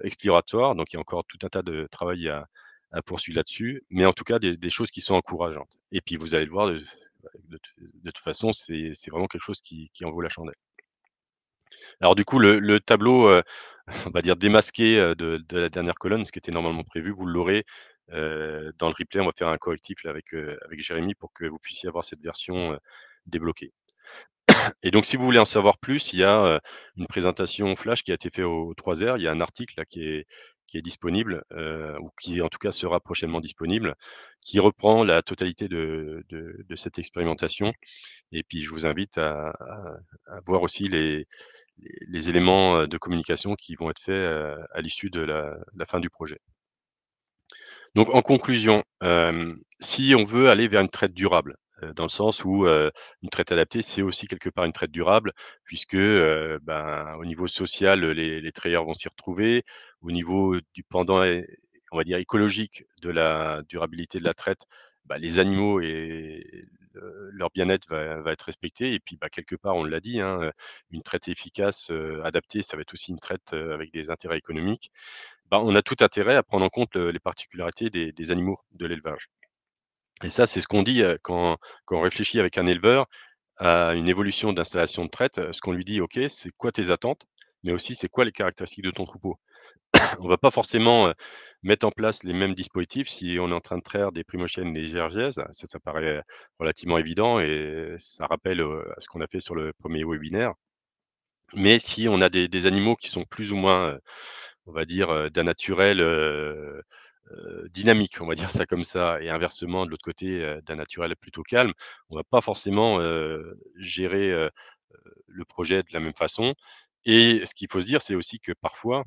exploratoires, donc il y a encore tout un tas de travail à poursuivre là-dessus, mais en tout cas des choses qui sont encourageantes et puis vous allez le voir de toute façon, c'est vraiment quelque chose qui en vaut la chandelle. Alors du coup, le tableau, on va dire démasqué, de la dernière colonne, ce qui était normalement prévu, vous l'aurez, dans le replay. On va faire un correctif là avec Jérémy pour que vous puissiez avoir cette version, débloquée. Et donc si vous voulez en savoir plus, il y a, une présentation flash qui a été fait aux 3 R. Il y a un article là qui est disponible, ou qui en tout cas sera prochainement disponible, qui reprend la totalité de cette expérimentation et puis je vous invite à voir aussi les éléments, de communication qui vont être faits, à l'issue de la fin du projet. Donc en conclusion, si on veut aller vers une traite durable, dans le sens où, une traite adaptée, c'est aussi quelque part une traite durable puisque, ben, au niveau social, les travailleurs vont s'y retrouver. Au niveau du pendant on va dire écologique de la durabilité de la traite, bah, les animaux et leur bien-être va être respecté et puis, bah, quelque part, on l'a dit, hein, une traite efficace, adaptée, ça va être aussi une traite, avec des intérêts économiques. Bah, on a tout intérêt à prendre en compte, les particularités des animaux de l'élevage et ça, c'est ce qu'on dit, quand on réfléchit avec un éleveur à une évolution d'installation de traite, ce qu'on lui dit: «OK, c'est quoi tes attentes? Mais aussi, c'est quoi les caractéristiques de ton troupeau?» On va pas forcément, mettre en place les mêmes dispositifs si on est en train de traire des Primochènes et des Jersiaises. Ça paraît relativement évident et ça rappelle, à ce qu'on a fait sur le premier webinaire. Mais si on a des animaux qui sont plus ou moins, on va dire, d'un naturel, dynamique, on va dire ça comme ça et inversement de l'autre côté, d'un naturel plutôt calme. On va pas forcément, gérer, le projet de la même façon et ce qu'il faut se dire, c'est aussi que parfois,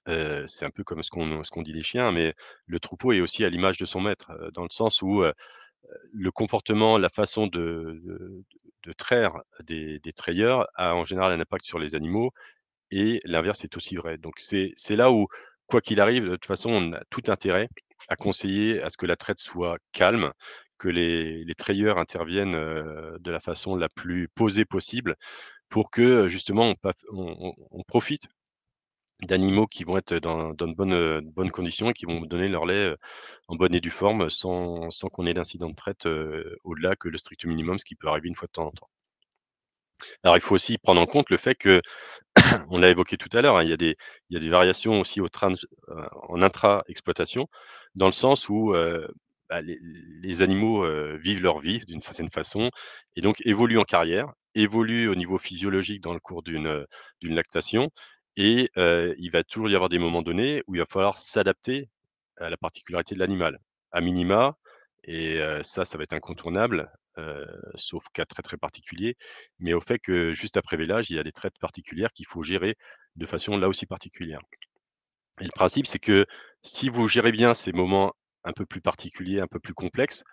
c'est un peu comme ce qu'on dit les chiens, mais le troupeau est aussi à l'image de son maître, dans le sens où, le comportement, la façon de traire des treilleurs a en général un impact sur les animaux et l'inverse est aussi vrai. Donc c'est là où, quoi qu'il arrive, de toute façon, on a tout intérêt à conseiller à ce que la traite soit calme, que les treilleurs interviennent, de la façon la plus posée possible pour que, justement on profite d'animaux qui vont être dans de bonnes conditions et qui vont donner leur lait, en bonne et due forme sans qu'on ait d'incident de traite, au-delà que le strict minimum, ce qui peut arriver une fois de temps en temps. Alors il faut aussi prendre en compte le fait que on l'a évoqué tout à l'heure, hein, il y a des variations aussi en intra-exploitation, dans le sens où, bah, les animaux, vivent leur vie d'une certaine façon et donc évoluent en carrière, évoluent au niveau physiologique dans le cours d'une lactation et il va toujours y avoir des moments donnés où il va falloir s'adapter à la particularité de l'animal. À minima et ça va être incontournable, sauf cas très, très particuliers, mais au fait que juste après vélage, il y a des traites particulières qu'il faut gérer de façon là aussi particulière. Et le principe, c'est que si vous gérez bien ces moments un peu plus particuliers, un peu plus complexes,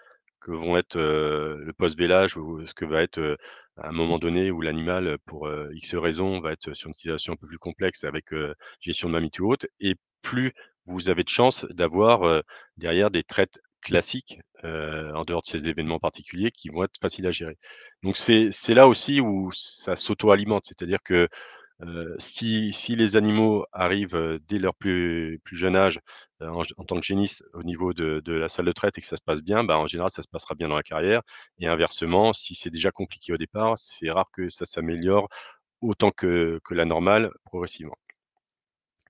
que vont être, le post-vélage ou ce que va être, un moment donné où l'animal, pour, X raisons, va être sur une situation un peu plus complexe avec, gestion de mammites ou autre et plus vous avez de chances d'avoir, derrière des traites classiques, en dehors de ces événements particuliers qui vont être faciles à gérer. Donc c'est là aussi où ça s'auto-alimente, c'est-à-dire que si les animaux arrivent, dès leur plus jeune âge, en tant que génisse au niveau de la salle de traite et que ça se passe bien, bah, en général, ça se passera bien dans la carrière et inversement, si c'est déjà compliqué au départ, c'est rare que ça s'améliore autant que la normale progressivement.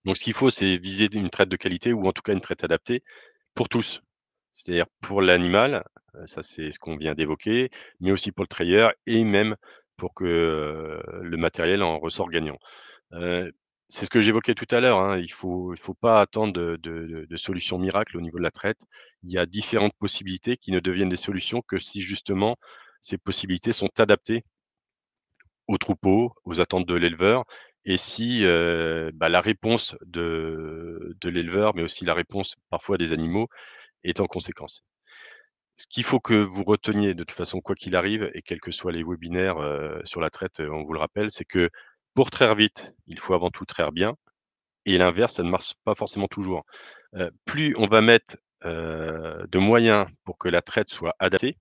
Donc ce qu'il faut, c'est viser une traite de qualité ou en tout cas une traite adaptée pour tous. C'est-à-dire pour l'animal, ça c'est ce qu'on vient d'évoquer, mais aussi pour le trayeur et même pour que, le matériel en ressort gagnant. Heu, c'est ce que j'évoquais tout à l'heure, hein, il faut pas attendre de solutions miracles au niveau de la traite. Il y a différentes possibilités qui ne deviennent des solutions que si justement ces possibilités sont adaptées au troupeau, aux attentes de l'éleveur et si, bah, la réponse de l'éleveur, mais aussi la réponse parfois des animaux est en conséquence. Ce qu'il faut que vous reteniez de toute façon, quoi qu'il arrive et quels que soient les webinaires, sur la traite, on vous le rappelle, c'est que pour traire vite, il faut avant tout traire bien et l'inverse, ça ne marche pas forcément toujours. Plus on va mettre, de moyens pour que la traite soit adaptée,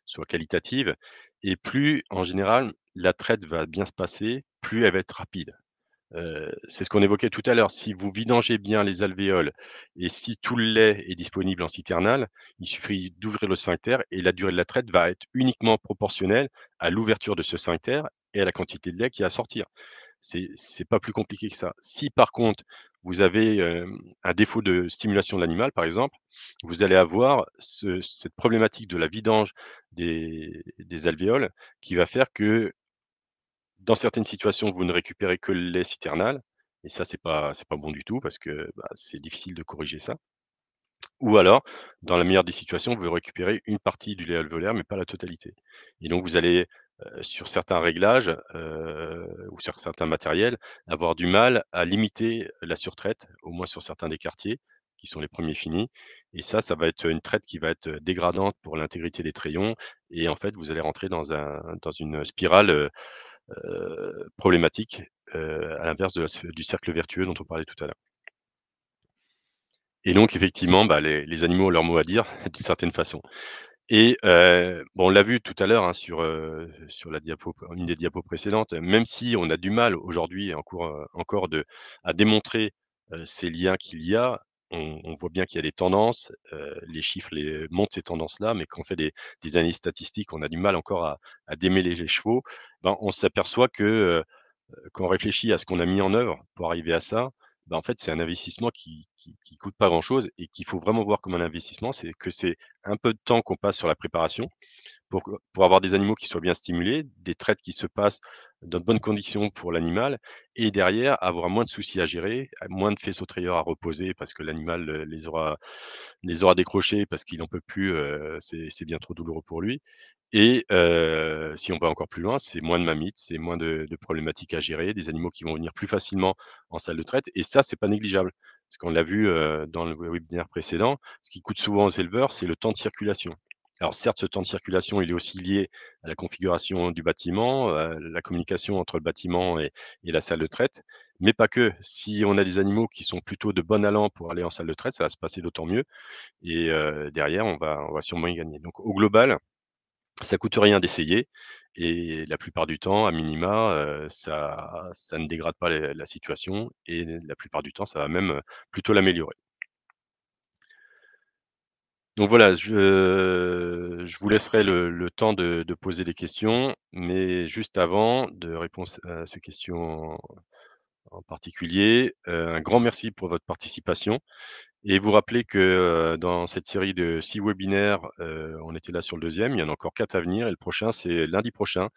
soit qualitative et plus en général la traite va bien se passer, plus elle va être rapide. C'est ce qu'on évoquait tout à l'heure. Si vous vidangez bien les alvéoles et si tout le lait est disponible en citernale, il suffit d'ouvrir le sphincter et la durée de la traite va être uniquement proportionnelle à l'ouverture de ce sphincter et à la quantité de lait qui est à sortir. C'est pas plus compliqué que ça. Si par contre, vous avez, un défaut de stimulation de l'animal, par exemple, vous allez avoir cette problématique de la vidange des alvéoles qui va faire que dans certaines situations, vous ne récupérez que le lait citernal et ça, c'est pas bon du tout parce que, bah, c'est difficile de corriger ça. Ou alors, dans la meilleure des situations, vous récupérez une partie du lait alvéolaire, mais pas la totalité. Et donc vous allez, sur certains réglages, ou sur certains matériels, avoir du mal à limiter la surtraite, au moins sur certains des quartiers, qui sont les premiers finis. Et ça va être une traite qui va être, dégradante pour l'intégrité des trayons et en fait, vous allez rentrer dans une spirale, problématique, à l'inverse du cercle vertueux dont on parlait tout à l'heure. Et donc effectivement, bah, les animaux ont leur mot à dire d'une certaine façon. Et bon, on l'a vu tout à l'heure, hein, sur la diapo une des diapos précédentes, même si on a du mal aujourd'hui encore à démontrer, ces liens qu'il y a, on voit bien qu'il y a des tendances, les chiffres montrent ces tendances-là, mais quand on fait des analyses statistiques, on a du mal encore à démêler les chevaux. Ben, on s'aperçoit que, quand on réfléchit à ce qu'on a mis en œuvre pour arriver à ça, bah, en fait, c'est un investissement qui coûte pas grand-chose et qu'il faut vraiment voir comme un investissement. C'est que c'est un peu de temps qu'on passe sur la préparation pour avoir des animaux qui soient bien stimulés, des traites qui se passent dans de bonnes conditions pour l'animal et derrière avoir moins de soucis à gérer, moins de faisceaux trayeurs à reposer parce que l'animal, les aura décrochés parce qu'il en peut plus, c'est bien trop douloureux pour lui et si on va encore plus loin, c'est moins de mammites, c'est moins de problématiques à gérer, des animaux qui vont venir plus facilement en salle de traite et ça, c'est pas négligeable. Parce qu'on l'a vu, dans le webinaire précédent, ce qui coûte souvent aux éleveurs, c'est le temps de circulation. Alors certes, ce temps de circulation, il est aussi lié à la configuration du bâtiment, la communication entre le bâtiment et la salle de traite, mais pas que. Si on a des animaux qui sont plutôt de bon allant pour aller en salle de traite, ça va se passer d'autant mieux et derrière, on va sûrement y gagner. Donc au global, ça coûte rien d'essayer et la plupart du temps, à minima, ça ne dégrade pas la situation et la plupart du temps, ça va même, plutôt l'améliorer. Donc voilà, je vous laisserai le temps de poser des questions, mais juste avant de répondre à ces questions en particulier, un grand merci pour votre participation et vous rappeler que, dans cette série de 6 webinaires, on était là sur le deuxième, il y en a encore 4 à venir et le prochain, c'est lundi prochain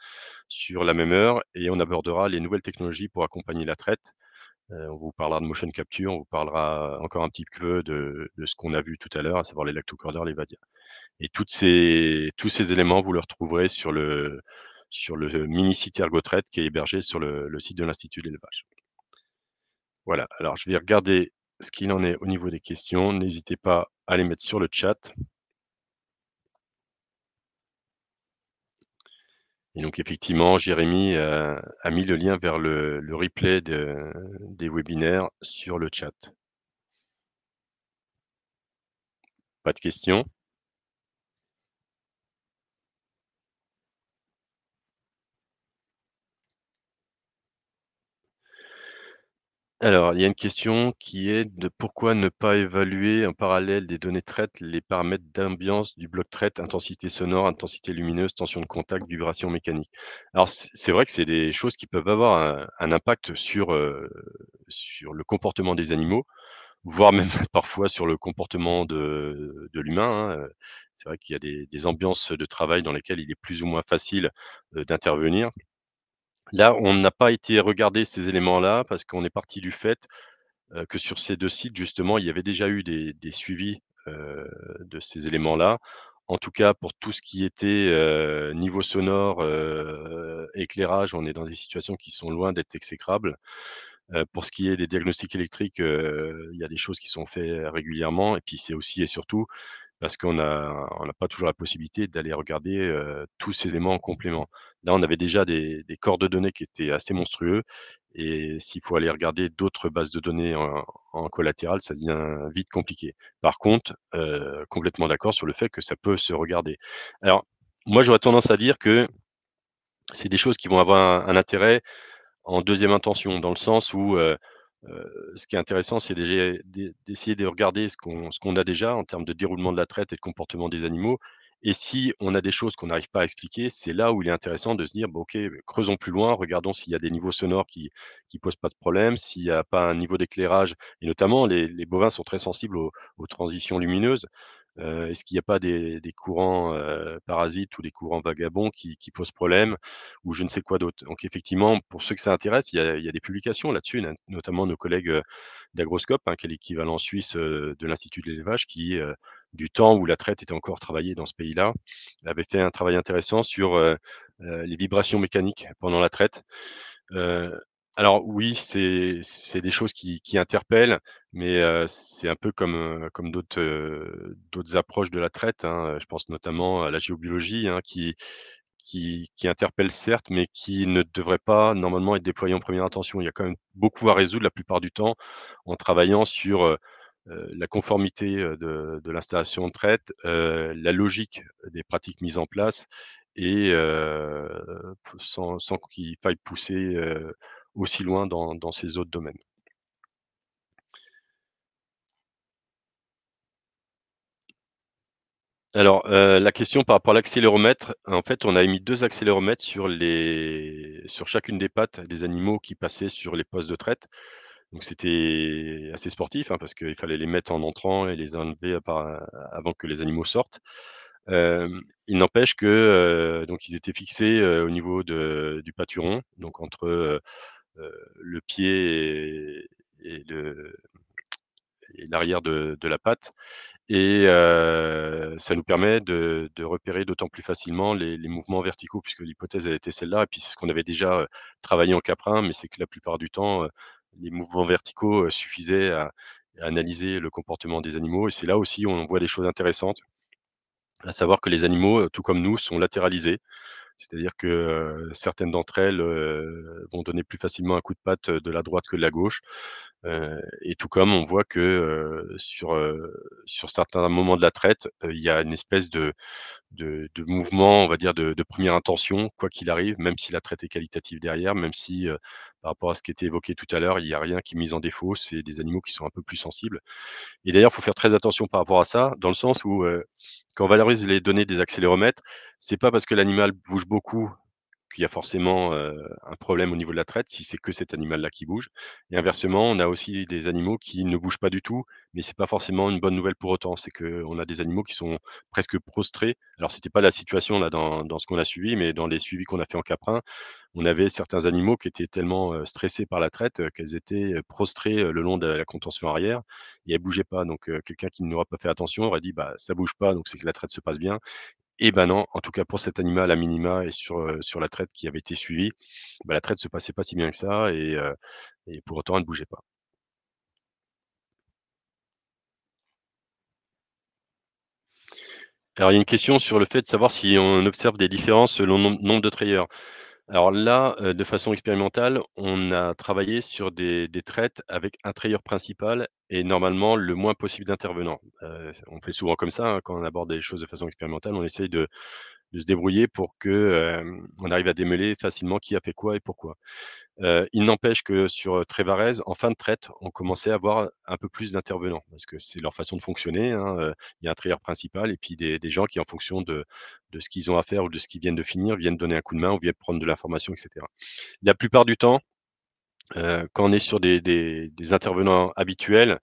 sur la même heure et on abordera les nouvelles technologies pour accompagner la traite. On vous parlera de motion capture, on vous parlera encore un petit peu de ce qu'on a vu tout à l'heure, à savoir les lactocorders, les vadia. Et tous ces éléments, vous les retrouverez sur le mini site Ergotraite qui est hébergé sur le site de l'Institut de l'élevage. Voilà, alors je vais regarder ce qu'il en est au niveau des questions. N'hésitez pas à les mettre sur le chat. Et donc effectivement, Jérémy, a mis le lien vers le replay des webinaires sur le chat. Pas de questions? Alors, il y a une question qui est de pourquoi ne pas évaluer en parallèle des données traite les paramètres d'ambiance du bloc traite, intensité sonore, intensité lumineuse, tension de contact, vibration mécanique? Alors c'est vrai que c'est des choses qui peuvent avoir un impact sur le comportement des animaux, voire même parfois sur le comportement de l'humain, hein, c'est vrai qu'il y a des ambiances de travail dans lesquelles il est plus ou moins facile, d'intervenir. Là, on n'a pas été regarder ces éléments-là parce qu'on est parti du fait que sur ces 2 sites justement, il y avait déjà eu des suivis, de ces éléments-là. En tout cas, pour tout ce qui était, niveau sonore, éclairage, on est dans des situations qui sont loin d'être exécrables. Pour ce qui est des diagnostics électriques, il y a des choses qui sont faits régulièrement et puis c'est aussi et surtout parce qu'on n'a pas toujours la possibilité d'aller regarder, tous ces éléments en complément. Là, on avait déjà des corps de données qui étaient assez monstrueux et s'il faut aller regarder d'autres bases de données en collatéral, ça devient vite compliqué. Par contre, complètement d'accord sur le fait que ça peut se regarder. Alors, moi, j'aurais tendance à dire que c'est des choses qui vont avoir un intérêt en deuxième intention, dans le sens où, ce qui est intéressant, c'est d'essayer de regarder ce qu'on a déjà en termes de déroulement de la traite et de comportement des animaux et si on a des choses qu'on n'arrive pas à expliquer, c'est là où il est intéressant de se dire: «Bon OK, creusons plus loin, regardons s'il y a des niveaux sonores qui posent pas de problème, s'il y a pas un niveau d'éclairage» et notamment les bovins sont très sensibles aux transitions lumineuses. Est-ce qu'il n'y a pas des courants, parasites ou des courants vagabonds qui posent problème ou je ne sais quoi d'autre? Donc effectivement, pour ceux que ça intéresse, il y a des publications là-dessus, notamment nos collègues, d'Agroscope, hein, qui est l'équivalent suisse, de l'Institut de l'élevage qui, du temps où la traite était encore travaillée dans ce pays-là, avait fait un travail intéressant sur, les vibrations mécaniques pendant la traite. Heu, alors oui, c'est des choses qui interpellent, mais c'est un peu comme d'autres approches de la traite, hein, je pense notamment à la géobiologie, hein, qui interpelle certes, mais qui ne devrait pas normalement être déployée en première intention. Il y a quand même beaucoup à résoudre la plupart du temps en travaillant sur, la conformité, de l'installation de traite, la logique des pratiques mises en place et sans qu'il faille pousser, aussi loin dans ces autres domaines. Alors, la question par rapport à l'accéléromètre, en fait, on a émis 2 accéléromètres sur chacune des pattes des animaux qui passaient sur les postes de traite. Donc c'était assez sportif, hein, parce qu'il fallait les mettre en entrant et les enlever avant que les animaux sortent. Il n'empêche que, donc ils étaient fixés, au niveau du pâturon, donc entre, le pied et l'arrière de la patte et ça nous permet de repérer d'autant plus facilement les mouvements verticaux puisque l'hypothèse, elle était celle-là et puis c'est ce qu'on avait déjà, travaillé en caprin, mais c'est que la plupart du temps, les mouvements verticaux, suffisaient à analyser le comportement des animaux et c'est là aussi où on voit des choses intéressantes. À savoir que les animaux, tout comme nous, sont latéralisés. C'est-à-dire que, certaines d'entre elles, vont donner plus facilement un coup de patte, de la droite que de la gauche, et tout comme on voit que, sur certains moments de la traite, il y a une espèce de mouvement, on va dire de première intention, quoi qu'il arrive, même si la traite est qualitative derrière, même si, par rapport à ce qui était évoqué tout à l'heure, il y a rien qui est mis en défaut. C'est des animaux qui sont un peu plus sensibles et d'ailleurs, il faut faire très attention par rapport à ça, dans le sens où, quand on valorise les données des accéléromètres, c'est pas parce que l'animal bouge beaucoup qu'il y a forcément, un problème au niveau de la traite, si c'est que cet animal-là qui bouge et inversement, on a aussi des animaux qui ne bougent pas du tout, mais c'est pas forcément une bonne nouvelle pour autant. C'est qu'on a des animaux qui sont presque prostrés. Alors c'était pas la situation là dans ce qu'on a suivi, mais dans les suivis qu'on a fait en caprin, on avait certains animaux qui étaient tellement, stressés par la traite, qu'elles étaient, prostrées, le long de la contention arrière et elles bougeaient pas. Donc, quelqu'un qui n'aura pas fait attention aurait dit: «Bah, ça bouge pas, donc c'est que la traite se passe bien». Et ben non, en tout cas pour cet animal à minima et sur la traite qui avait été suivie, bah, la traite se passait pas si bien que ça et pour autant elle ne bougeait pas. Alors il y a une question sur le fait de savoir si on observe des différences selon nombre de trayeurs. Alors là, de façon expérimentale, on a travaillé sur des traites avec un trayeur principal et normalement le moins possible d'intervenants. On fait souvent comme ça, hein, quand on aborde des choses de façon expérimentale, on essaye de se débrouiller pour que, on arrive à démêler facilement qui a fait quoi et pourquoi. Il n'empêche que sur, Trévarez, en fin de traite, on commençait à avoir un peu plus d'intervenants parce que c'est leur façon de fonctionner, hein, il y a un traiteur principal et puis des gens qui, en fonction de ce qu'ils ont à faire ou de ce qu'ils viennent de finir, viennent donner un coup de main ou viennent prendre de l'information et cetera. La plupart du temps, quand on est sur des intervenants habituels,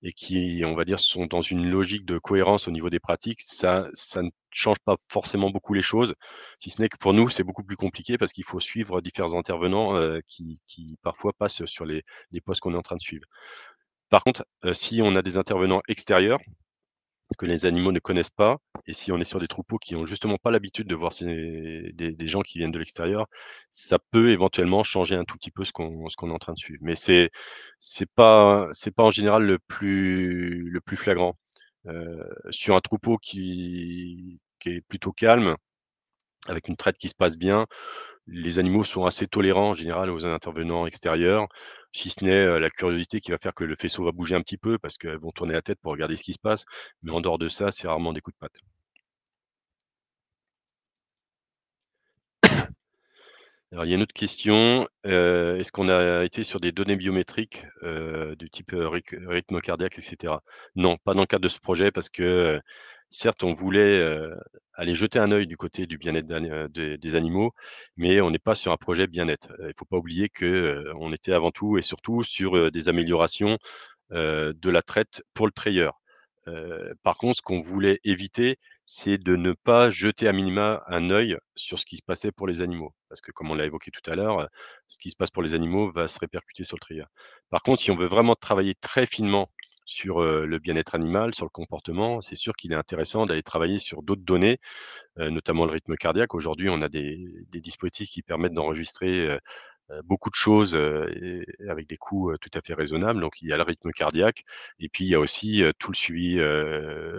et qui, on va dire, sont dans une logique de cohérence au niveau des pratiques, ça ne change pas forcément beaucoup les choses, si ce n'est que pour nous, c'est beaucoup plus compliqué parce qu'il faut suivre différents intervenants, qui parfois passent sur les postes qu'on est en train de suivre. Par contre, si on a des intervenants extérieurs que les animaux ne connaissent pas et si on est sur des troupeaux qui ont justement pas l'habitude de voir des gens qui viennent de l'extérieur, ça peut éventuellement changer un tout petit peu ce qu'on est en train de suivre. Mais c'est pas en général le plus flagrant. Sur un troupeau qui est plutôt calme, avec une traite qui se passe bien, les animaux sont assez tolérants en général aux intervenants extérieurs, si ce n'est, la curiosité qui va faire que le faisceau va bouger un petit peu parce qu'elles vont tourner la tête pour regarder ce qui se passe, mais en dehors de ça, c'est rarement des coups de patte. Alors il y a une autre question, est-ce qu'on a été sur des données biométriques, du type, rythme cardiaque et cetera? Non, pas dans le cadre de ce projet parce que, certes on voulait, aller jeter un œil du côté du bien-être des animaux, mais on n'est pas sur un projet bien-être. Il faut pas oublier que, on était avant tout et surtout sur, des améliorations de la traite pour le trayeur. Par contre, ce qu'on voulait éviter, c'est de ne pas jeter à minima un œil sur ce qui se passait pour les animaux. Parce que comme on l'a évoqué tout à l'heure, ce qui se passe pour les animaux va se répercuter sur le trayeur. Par contre, si on veut vraiment travailler très finement sur, le bien-être animal, sur le comportement, c'est sûr qu'il est intéressant d'aller travailler sur d'autres données, notamment le rythme cardiaque. Aujourd'hui, on a des dispositifs qui permettent d'enregistrer, beaucoup de choses, et avec des coûts, tout à fait raisonnables. Donc il y a le rythme cardiaque et puis il y a aussi, tout le suivi,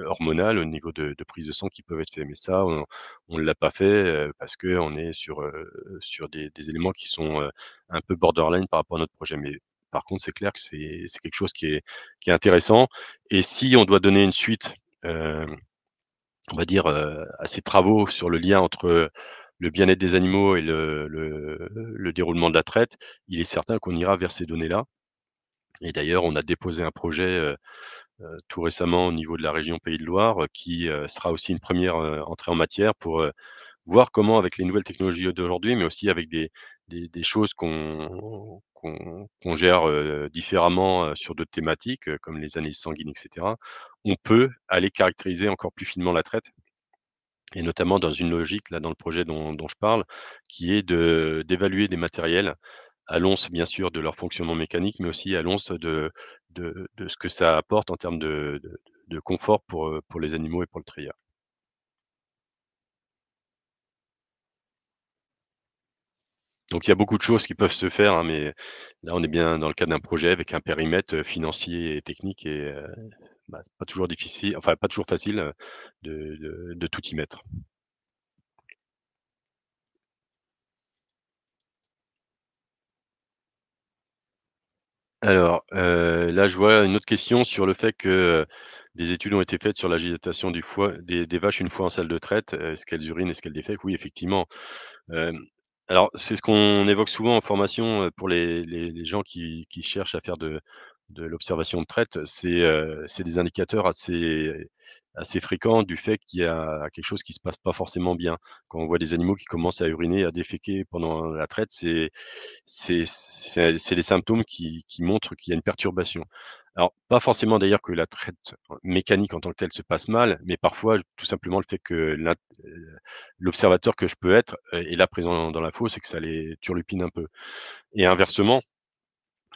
hormonal au niveau de prise de sang qui peuvent être faits. Mais ça, on ne l'a pas fait, parce qu'on est sur des éléments qui sont, un peu borderline par rapport à notre projet. Mais par contre, c'est clair que c'est quelque chose qui est intéressant et si on doit donner une suite, hem on va dire, à ces travaux sur le lien entre, le bien-être des animaux et le déroulement de la traite, il est certain qu'on ira vers ces données-là et d'ailleurs on a déposé un projet, tout récemment au niveau de la région Pays de Loire, qui, sera aussi une première entrée en matière pour, voir comment avec les nouvelles technologies d'aujourd'hui, mais aussi avec des choses qu'on gère, différemment, sur d'autres thématiques, comme les analyses sanguines et cetera, on peut aller caractériser encore plus finement la traite et notamment dans une logique, là, dans le projet dont je parle, qui est d'évaluer des matériels à l'once, bien sûr, de leur fonctionnement mécanique, mais aussi à l'once de ce que ça apporte en termes de confort pour les animaux et pour le traiteur. Donc il y a beaucoup de choses qui peuvent se faire, hein, mais là, on est bien dans le cadre d'un projet avec un périmètre, financier et technique et bah, c'est pas toujours difficile, enfin pas toujours facile, de tout y mettre. Alors, là, je vois une autre question sur le fait que, des études ont été faites sur l'agitation du foie des vaches une fois en salle de traite. Est-ce qu'elles urinent? Est-ce qu'elles défèquent? Oui, effectivement. Hem, alors c'est ce qu'on évoque souvent en formation, pour les gens qui cherchent à faire de l'observation de traite. C'est des indicateurs assez fréquents du fait qu'il y a quelque chose qui se passe pas forcément bien. Quand on voit des animaux qui commencent à uriner, à déféquer pendant la traite, c'est des symptômes qui montrent qu'il y a une perturbation. Alors, pas forcément d'ailleurs que la traite mécanique en tant que telle se passe mal, mais parfois tout simplement le fait que l'observateur que je peux être, est là présent dans la fosse et que ça les turlupine un peu. Et inversement,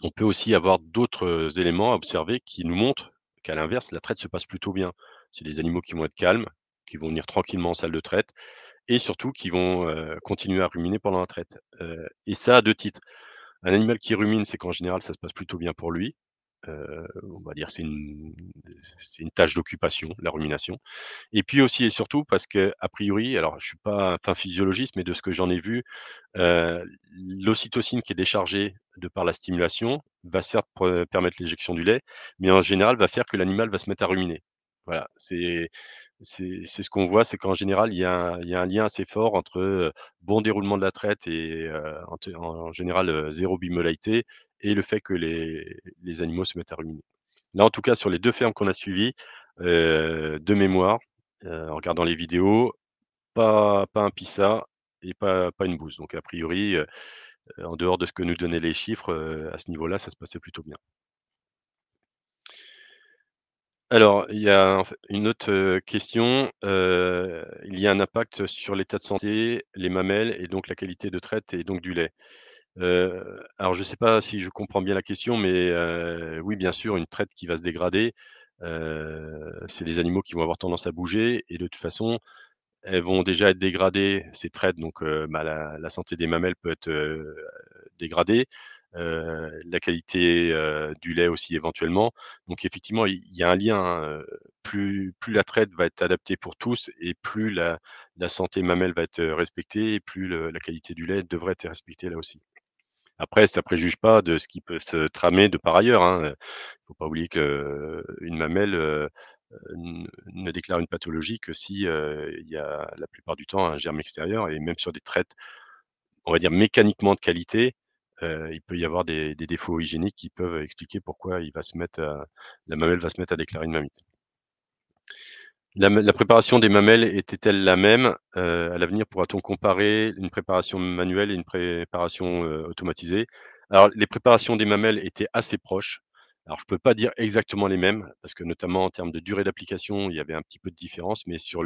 on peut aussi avoir d'autres, éléments à observer qui nous montrent qu'à l'inverse, la traite se passe plutôt bien. C'est des animaux qui vont être calmes, qui vont venir tranquillement en salle de traite et surtout qui vont, continuer à ruminer pendant la traite. Et ça à 2 titres. Un animal qui rumine, c'est qu'en général, ça se passe plutôt bien pour lui. On va dire c'est une tâche d'occupation, la rumination. Et puis aussi et surtout parce qu'a priori, alors je suis pas un fin physiologiste, mais de ce que j'en ai vu, l'ocytocine qui est déchargée de par la stimulation va certes permettre l'éjection du lait, mais en général va faire que l'animal va se mettre à ruminer. Voilà, c'est ce qu'on voit, c'est qu'en général, il y a un lien assez fort entre, bon déroulement de la traite et en général, 0 bimodalité et le fait que les animaux se mettent à ruminer. Là, en tout cas, sur les 2 fermes qu'on a suivies, de mémoire, en regardant les vidéos, pas un pissa et pas une bouse. Donc a priori, en dehors de ce que nous donnaient les chiffres, à ce niveau-là, ça se passait plutôt bien. Alors, il y a en fait une autre, question, il y a un impact sur l'état de santé, les mamelles et donc la qualité de traite et donc du lait. Alors je ne sais pas si je comprends bien la question, mais oui, bien sûr, une traite qui va se dégrader, c'est les animaux qui vont avoir tendance à bouger et de toute façon, elles vont déjà être dégradées, ces traites, donc bah, la santé des mamelles peut être, dégradée, la qualité, du lait aussi éventuellement. Donc effectivement, il y a un lien, hein, plus la traite va être adaptée pour tous et plus la santé mamelle va être, respectée et plus la qualité du lait devrait être respectée là aussi. Après, ça préjuge pas de ce qui peut se tramer de par ailleurs, hein, faut pas oublier qu'une mamelle, ne déclare une pathologie que si, il y a la plupart du temps un germe extérieur et même sur des traites, on va dire mécaniquement de qualité, il peut y avoir des défauts hygiéniques qui peuvent expliquer pourquoi la mamelle va se mettre à déclarer une mamite. La préparation des mamelles était-elle la même? À l'avenir, pourra-t-on comparer une préparation manuelle et une préparation, automatisée? Alors, les préparations des mamelles étaient assez proches. Alors, je peux pas dire exactement les mêmes, parce que notamment en termes de durée d'application, il y avait un petit peu de différence, mais sur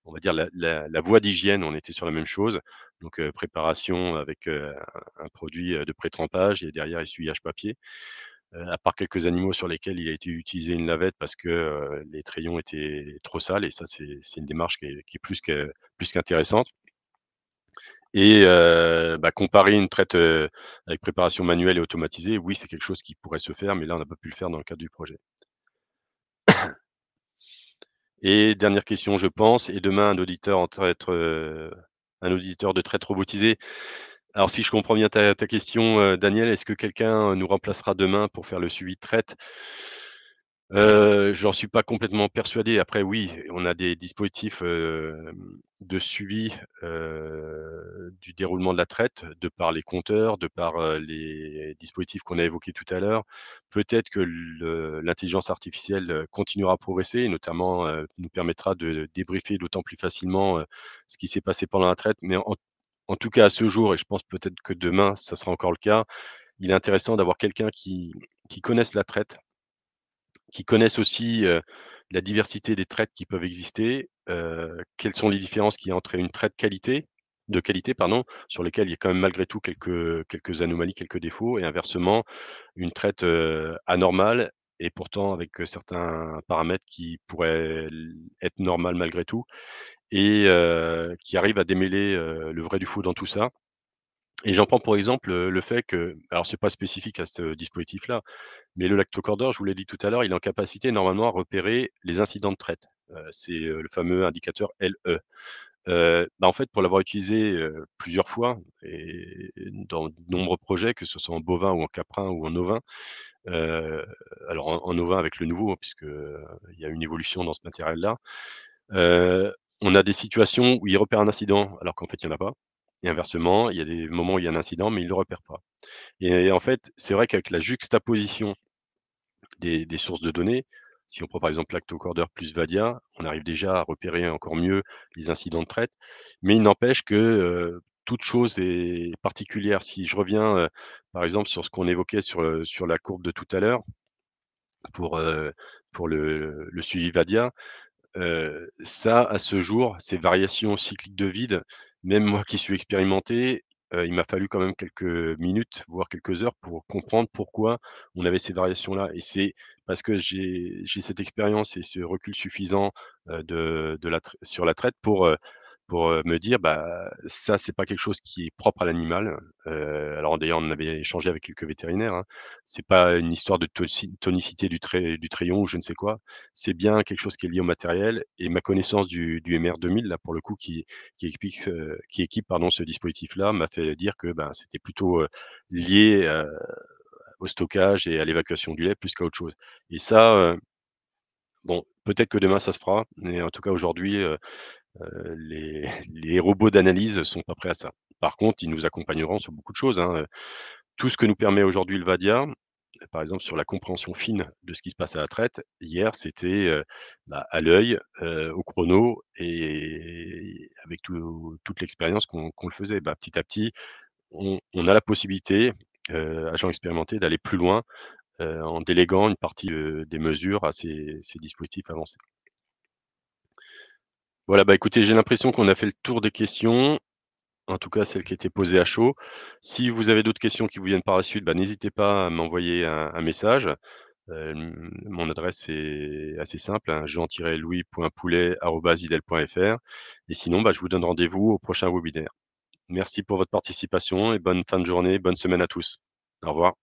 on va dire la voie d'hygiène, on était sur la même chose. Donc, préparation avec, un produit, de pré-trempage et derrière essuyage papier. À part quelques animaux sur lesquels il a été utilisé une lavette parce que, les trayons étaient trop sales et ça c'est une démarche qui est plus qu'intéressante et bah, comparer une traite, avec préparation manuelle et automatisée, oui, c'est quelque chose qui pourrait se faire, mais là, on n'a pas pu le faire dans le cadre du projet. Et dernière question, je pense, et demain un auditeur de traite robotisé. Alors si je comprends bien ta question, Daniel, est-ce que quelqu'un nous remplacera demain pour faire le suivi de traite? J'en suis pas complètement persuadé. Après oui, on a des dispositifs, de suivi, du déroulement de la traite, de par les compteurs, de par, les dispositifs qu'on a évoqués tout à l'heure. Peut-être que l'intelligence artificielle, continuera à progresser et notamment, nous permettra de débriefer d'autant plus facilement, ce qui s'est passé pendant la traite. Mais en tout cas à ce jour et je pense peut-être que demain ça sera encore le cas, il est intéressant d'avoir quelqu'un qui connaisse la traite, qui connaissent aussi, la diversité des traites qui peuvent exister, quelles sont les différences qu'il y a entre une traite de qualité pardon, sur lesquelles il y a quand même malgré tout quelques anomalies, quelques défauts et inversement, une traite, anormale et pourtant avec, certains paramètres qui pourraient être normales malgré tout et qui arrivent à démêler, le vrai du faux dans tout ça Et j'en prends pour exemple, le fait que alors c'est pas spécifique à ce dispositif-là, mais le lactocordeur, je vous l'ai dit tout à l'heure, il est en capacité normalement à repérer les incidents de traite. C'est, le fameux indicateur LE. Bah, en fait, pour l'avoir utilisé, plusieurs fois et dans de nombreux projets, que ce soit en bovin ou en caprin ou en ovin, heu, alors en ovin avec le nouveau, puisque, il y a une évolution dans ce matériel-là. Heu, on a des situations où il repère un incident alors qu'en fait il y en a pas et inversement, il y a des moments où il y a un incident mais il le repère pas et en fait, c'est vrai qu'avec la juxtaposition des sources de données, si on prend par exemple Lactocorder plus Vadia, on arrive déjà à repérer encore mieux les incidents de traite. Mais il n'empêche que, toute chose est particulière. Si je reviens, par exemple sur ce qu'on évoquait sur la courbe de tout à l'heure pour, pour le suivi Vadia, ça, à ce jour, ces variations cycliques de vide, même moi qui suis expérimenté, il m'a fallu quand même quelques minutes, voire quelques heures pour comprendre pourquoi on avait ces variations-là et c'est parce que j'ai cette expérience et ce recul suffisant, de la trai sur la traite pour, me dire: «Bah, ça, c'est pas quelque chose qui est propre à l'animal». Alors d'ailleurs, on en avait échangé avec quelques vétérinaires, hein. C'est pas une histoire de tonicité du crayon ou je ne sais quoi. C'est bien quelque chose qui est lié au matériel et ma connaissance du MR2000 là pour le coup qui équipe pardon ce dispositif-là m'a fait dire que, ben, c'était plutôt, lié, au stockage et à l'évacuation du lait plus qu'à autre chose et ça, bon, peut-être que demain ça se fera, mais en tout cas aujourd'hui, les les robots d'analyse sont pas prêts à ça. Par contre, ils nous accompagneront sur beaucoup de choses, hein, tout ce que nous permet aujourd'hui le Vadia, par exemple sur la compréhension fine de ce qui se passe à la traite, hier c'était, bah, à l'œil, au chrono et avec toute l'expérience qu'on le faisait. Bah, petit à petit, on a la possibilité, agent expérimenté, d'aller plus loin, en déléguant une partie, des mesures à ces dispositifs avancés. Voilà, bah, écoutez, j'ai l'impression qu'on a fait le tour des questions. En tout cas, celles qui étaient posées à chaud. Si vous avez d'autres questions qui vous viennent par la suite, bah, n'hésitez pas à m'envoyer un message. Mon adresse est assez simple, hein, jean-louis.poulet@idel.fr et sinon, bah, je vous donne rendez-vous au prochain webinaire. Merci pour votre participation et bonne fin de journée, bonne semaine à tous. Au revoir.